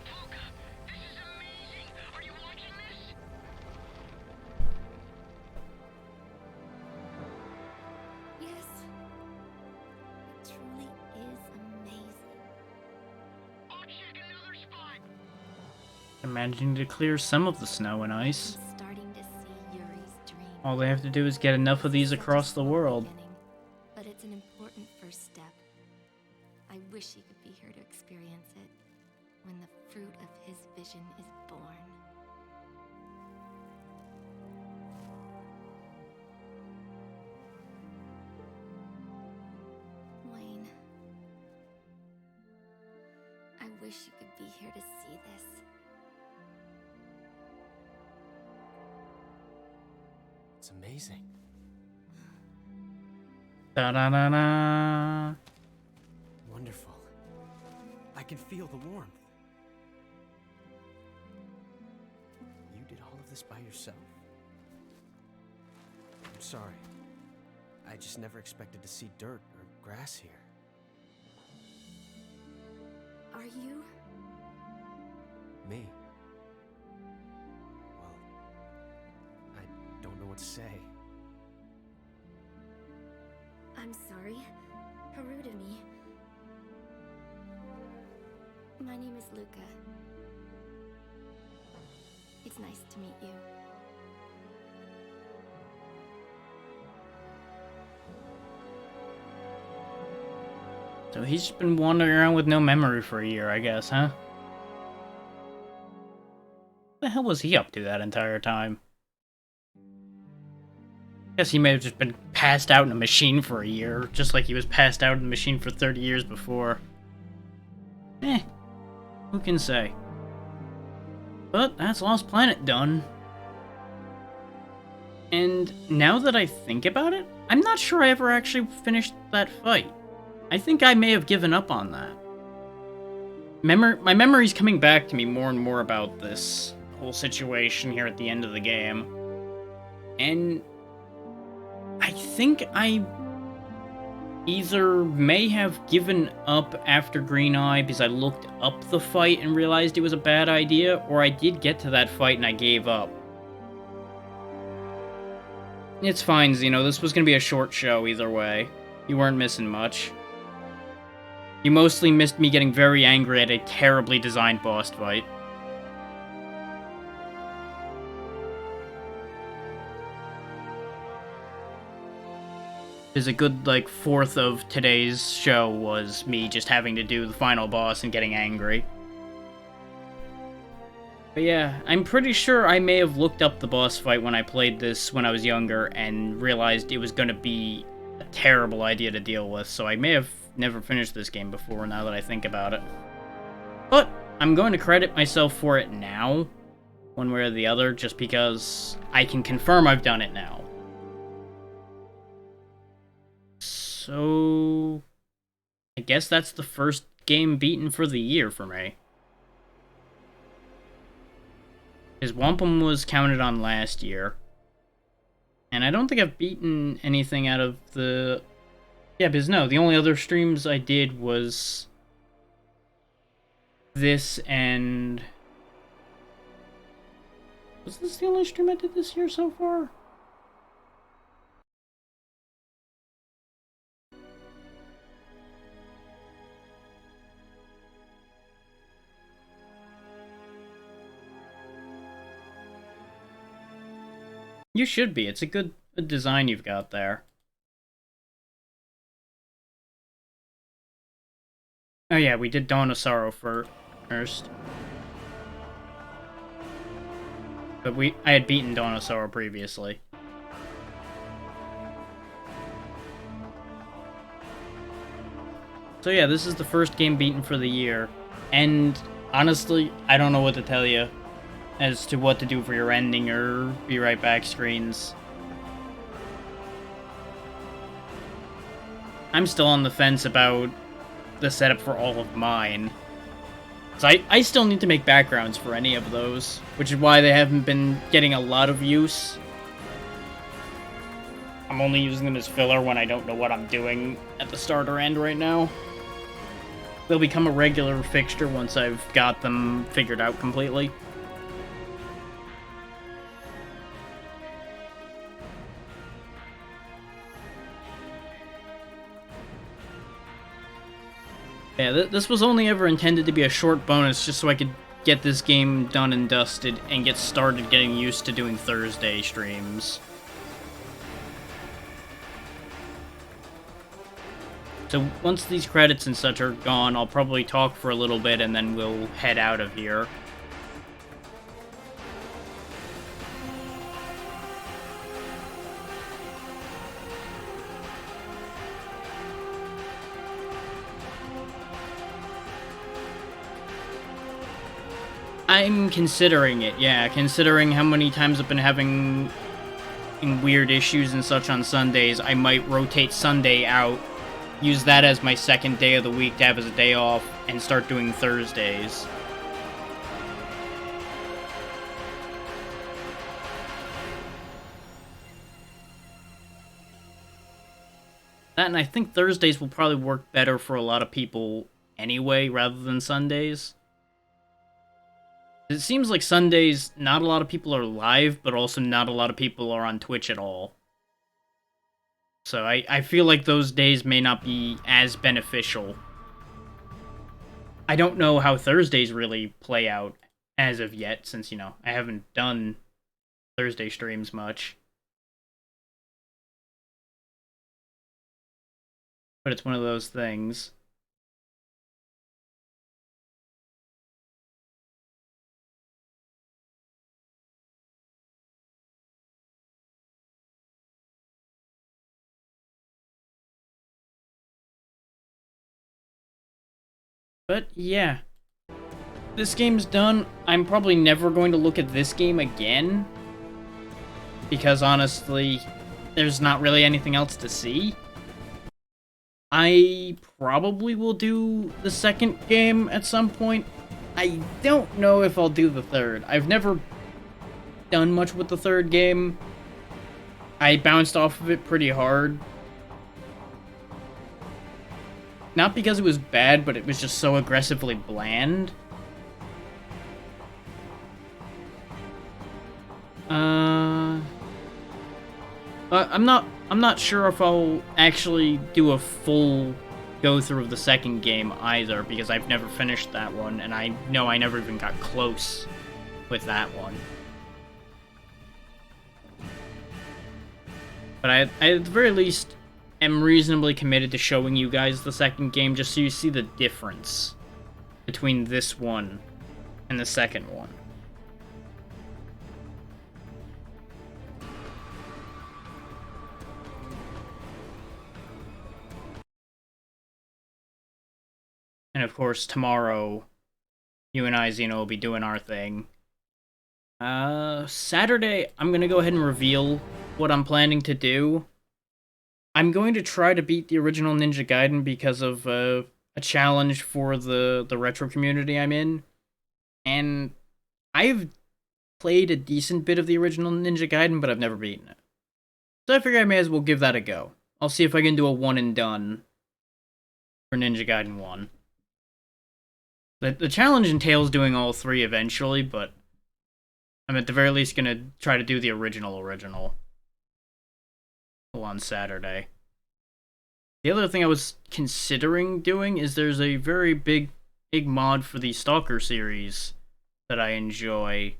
Polka, this is amazing. Are you watching this? Yes. It truly is amazing. I'll check another spot. I'm managing to clear some of the snow and ice. I'm starting to see Yuri's dream. All they have to do is get enough of these Such a across the small world. beginning, but it's an important first step. I wish he could be here to experience it when the fruit of his vision is born. Wayne, I wish you could be here to see this. It's amazing. Da-da-da-da. Wonderful. I can feel the warmth. You did all of this by yourself? I'm sorry. I just never expected to see dirt or grass here. Are you? Me? Well, I don't know what to say. I'm sorry. How rude of me. My name is Luca. It's nice to meet you. So he's just been wandering around with no memory for a year, I guess, huh? What the hell was he up to that entire time? Guess he may have just been passed out in a machine for a year, just like he was passed out in a machine for 30 years before. Who can say? But that's Lost Planet done. And now that I think about it, I'm not sure I ever actually finished that fight. I think I may have given up on that. My memory's coming back to me more and more about this whole situation here at the end of the game. And I think I either may have given up after Green Eye because I looked up the fight and realized it was a bad idea, or I did get to that fight and I gave up. It's fine, Zeno. This was going to be a short show either way. You weren't missing much. You mostly missed me getting very angry at a terribly designed boss fight. There's a good, like, fourth of today's show was me just having to do the final boss and getting angry. But yeah, I'm pretty sure I may have looked up the boss fight when I played this when I was younger and realized it was going to be a terrible idea to deal with, so I may have never finished this game before now that I think about it. But I'm going to credit myself for it now, one way or the other, just because I can confirm I've done it now. So I guess that's the first game beaten for the year for me. Because Wampum was counted on last year. And I don't think I've beaten anything out of the... Yeah, because no, the only other streams I did was this and... Was this the only stream I did this year so far? You should be. It's a good design you've got there. Oh yeah, we did Dawn of Sorrow first. But I had beaten Dawn of Sorrow previously. So yeah, this is the first game beaten for the year. And honestly, I don't know what to tell you as to what to do for your ending or be right back screens. I'm still on the fence about the setup for all of mine. So I still need to make backgrounds for any of those, which is why they haven't been getting a lot of use. I'm only using them as filler when I don't know what I'm doing at the start or end right now. They'll become a regular fixture once I've got them figured out completely. Yeah, this was only ever intended to be a short bonus just so I could get this game done and dusted and get started getting used to doing Thursday streams. So once these credits and such are gone, I'll probably talk for a little bit and then we'll head out of here. I'm considering it, yeah. Considering how many times I've been having weird issues and such on Sundays, I might rotate Sunday out, use that as my second day of the week to have as a day off, and start doing Thursdays. That, and I think Thursdays will probably work better for a lot of people anyway, rather than Sundays. It seems like Sundays, not a lot of people are live, but also not a lot of people are on Twitch at all. So I feel like those days may not be as beneficial. I don't know how Thursdays really play out as of yet, since, you know, I haven't done Thursday streams much. But it's one of those things. But yeah. this game's done, I'm probably never going to look at this game again. Because honestly, there's not really anything else to see. I probably will do the second game at some point. I don't know if I'll do the third. I've never done much with the third game. I bounced off of it pretty hard. Not because it was bad, but it was just so aggressively bland. I'm not sure if I'll actually do a full go-through of the second game either, because I've never finished that one, and I know I never even got close with that one. But I at the very least, am reasonably committed to showing you guys the second game, just so you see the difference between this one and the second one. And of course, tomorrow, you and I, Xeno, will be doing our thing. Saturday, I'm gonna go ahead and reveal what I'm planning to do. I'm going to try to beat the original Ninja Gaiden because of a challenge for the retro community I'm in. And I've played a decent bit of the original Ninja Gaiden, but I've never beaten it. So I figure I may as well give that a go. I'll see if I can do a one and done for Ninja Gaiden 1. The challenge entails doing all three eventually, but I'm at the very least going to try to do the original on Saturday. The other thing I was considering doing is there's a very big mod for the Stalker series that I enjoy,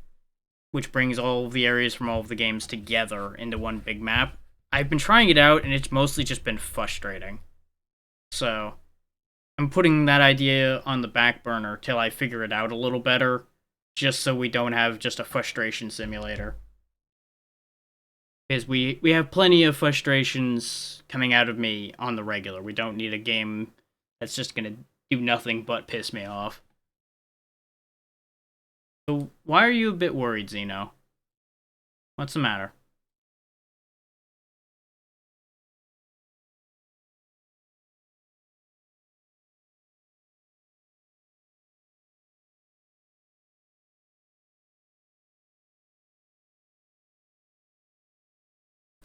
which brings all of the areas from all of the games together into one big map. I've been trying it out, and it's mostly just been frustrating. So I'm putting that idea on the back burner till I figure it out a little better, just so we don't have just a frustration simulator. Because we have plenty of frustrations coming out of me on the regular. We don't need a game that's just gonna do nothing but piss me off. So why are you a bit worried, Xeno? What's the matter?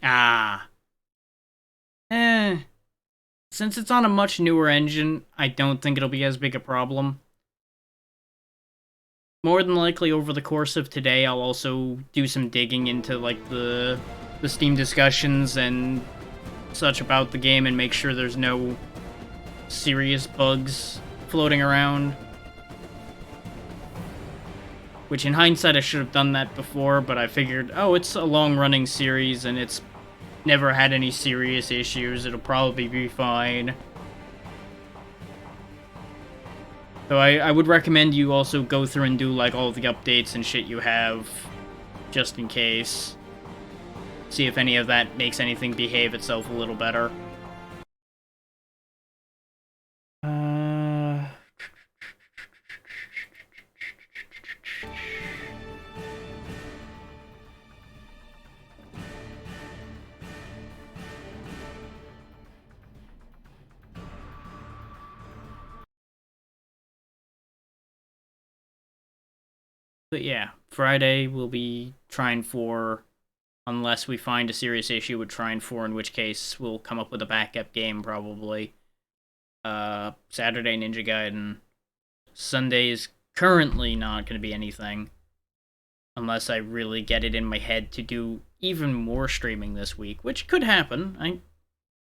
Ah. Since it's on a much newer engine, I don't think it'll be as big a problem. More than likely, over the course of today, I'll also do some digging into, like, the Steam discussions and such about the game and make sure there's no serious bugs floating around. Which, in hindsight, I should have done that before, but I figured, oh, it's a long-running series and it's never had any serious issues. It'll probably be fine. So I would recommend you also go through and do, like, all the updates and shit you have, just in case. See if any of that makes anything behave itself a little better. But yeah, Friday we'll be trying for, unless we find a serious issue with trying for, in which case we'll come up with a backup game probably. Saturday Ninja Gaiden. Sunday is currently not going to be anything. Unless I really get it in my head to do even more streaming this week, which could happen.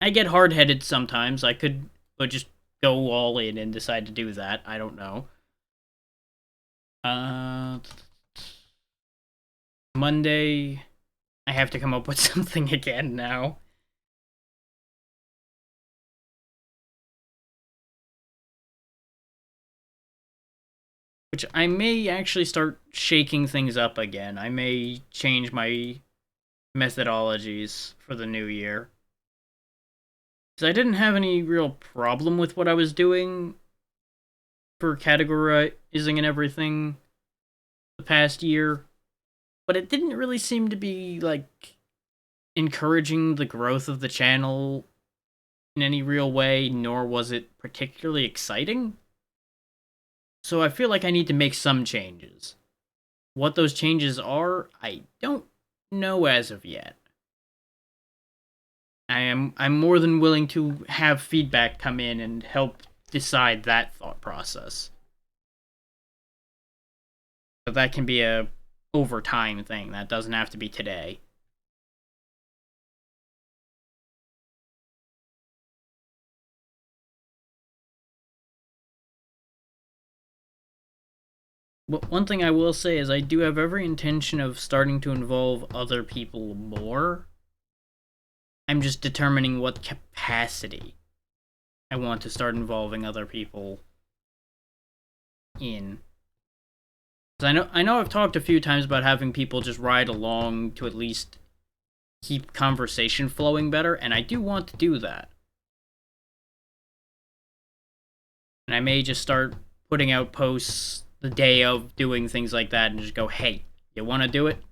I get hard-headed sometimes. I could just go all in and decide to do that. I don't know. Monday, I have to come up with something again now. Which I may actually start shaking things up again. I may change my methodologies for the new year. Because I didn't have any real problem with what I was doing for categorizing and everything the past year, but it didn't really seem to be, like, encouraging the growth of the channel in any real way, nor was it particularly exciting. So I feel like I need to make some changes. What those changes are, I don't know as of yet. I'm more than willing to have feedback come in and help decide that thought process. But that can be a over time thing. That doesn't have to be today. But one thing I will say is I do have every intention of starting to involve other people more. I'm just determining what capacity I want to start involving other people in. 'Cause I know I've talked a few times about having people just ride along to at least keep conversation flowing better, and I do want to do that. And I may just start putting out posts the day of doing things like that and just go, hey, you want to do it?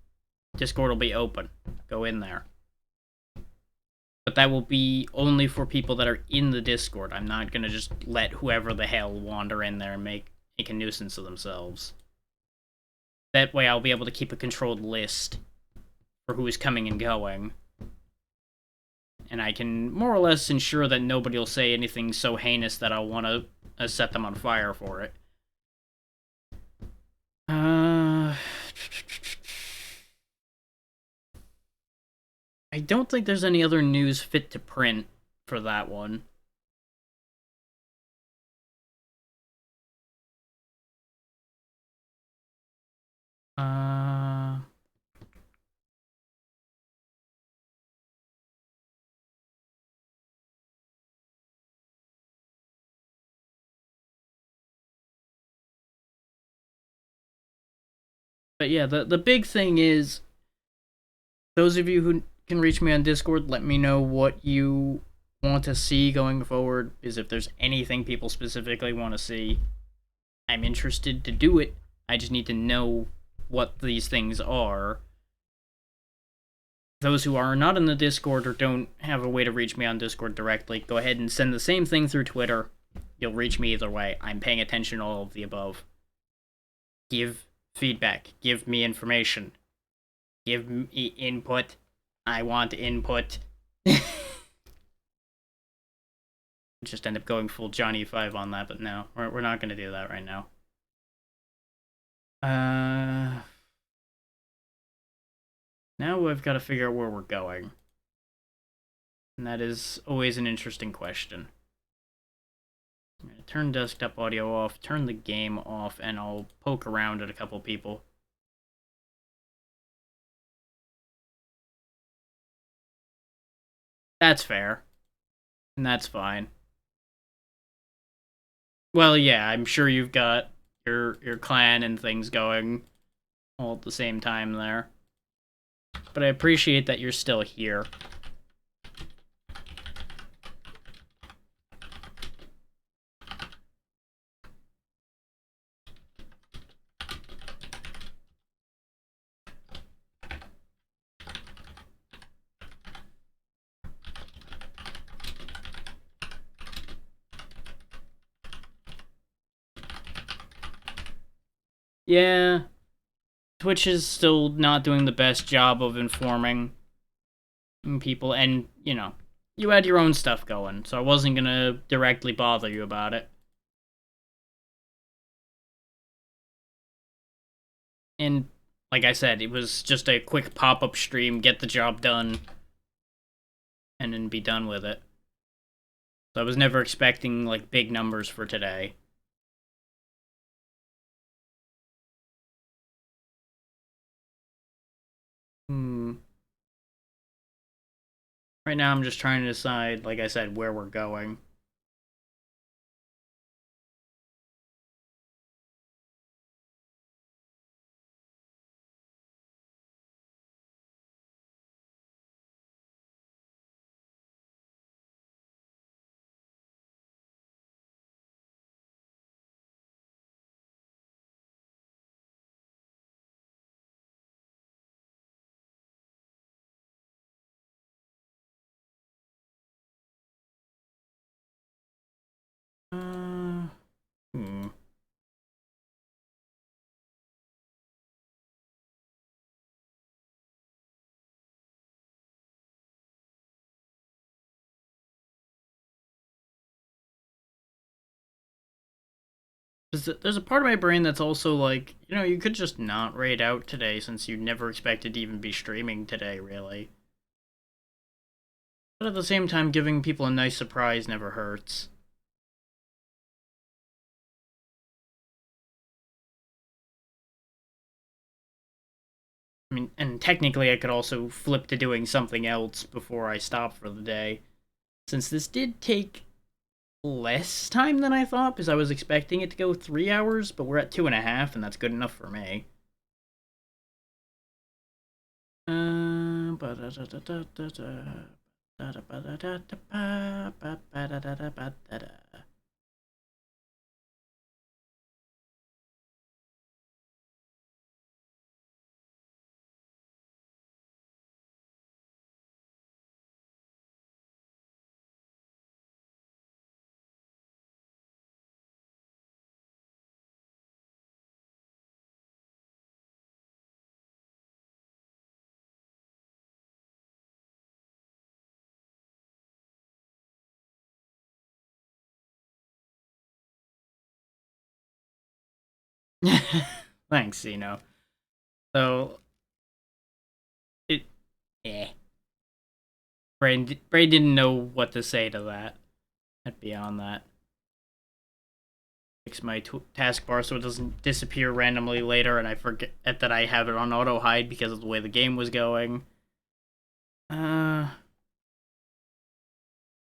Discord will be open. Go in there. But that will be only for people that are in the Discord. I'm not going to just let whoever the hell wander in there and make a nuisance of themselves. That way I'll be able to keep a controlled list for who is coming and going. And I can more or less ensure that nobody will say anything so heinous that I'll want to set them on fire for it. I don't think there's any other news fit to print for that one. But yeah, the big thing is, those of you who can reach me on Discord, let me know what you want to see going forward, is if there's anything people specifically want to see. I'm interested to do it. I just need to know what these things are. Those who are not in the Discord or don't have a way to reach me on Discord directly, go ahead and send the same thing through Twitter. You'll reach me either way. I'm paying attention to all of the above. Give feedback. Give me information. Give me input. I want input. Just end up going full Johnny 5 on that, but no. We're not going to do that right now. Now we've got to figure out where we're going. And that is always an interesting question. I'm going to turn desktop audio off, turn the game off, and I'll poke around at a couple people. That's fair. And that's fine. Well, yeah, I'm sure you've got your clan and things going all at the same time there. But I appreciate that you're still here. Yeah, Twitch is still not doing the best job of informing people, and, you know, you had your own stuff going, so I wasn't gonna directly bother you about it. And, like I said, it was just a quick pop-up stream, get the job done, and then be done with it. So I was never expecting, like, big numbers for today. Right now I'm just trying to decide, like I said, where we're going. There's a part of my brain that's also like, you know, you could just not raid out today since you never expected to even be streaming today, really. But at the same time, giving people a nice surprise never hurts. I mean, and technically I could also flip to doing something else before I stop for the day. Since this did take less time than I thought, because I was expecting it to go 3 hours, but we're at 2.5, and that's good enough for me. Thanks, Zeno. So, eh. Brain didn't know what to say to that. And beyond that. Fix my taskbar so it doesn't disappear randomly later and I forget that I have it on auto hide because of the way the game was going. Yeah,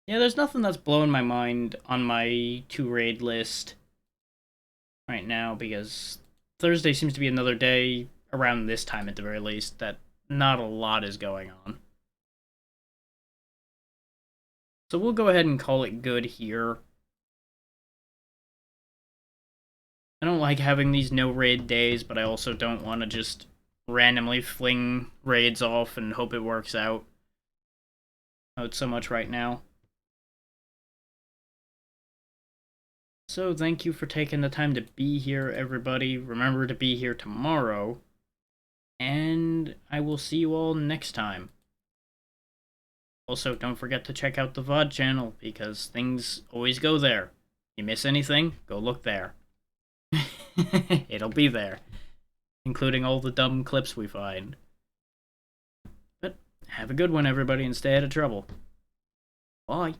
there's nothing that's blowing my mind on my 2-raid list right now because Thursday seems to be another day, around this time at the very least, that not a lot is going on. So we'll go ahead and call it good here. I don't like having these no-raid days, but I also don't want to just randomly fling raids off and hope it works out so much right now. So thank you for taking the time to be here, everybody. Remember to be here tomorrow. And I will see you all next time. Also, don't forget to check out the VOD channel, because things always go there. You miss anything, go look there. It'll be there. Including all the dumb clips we find. But have a good one, everybody, and stay out of trouble. Bye.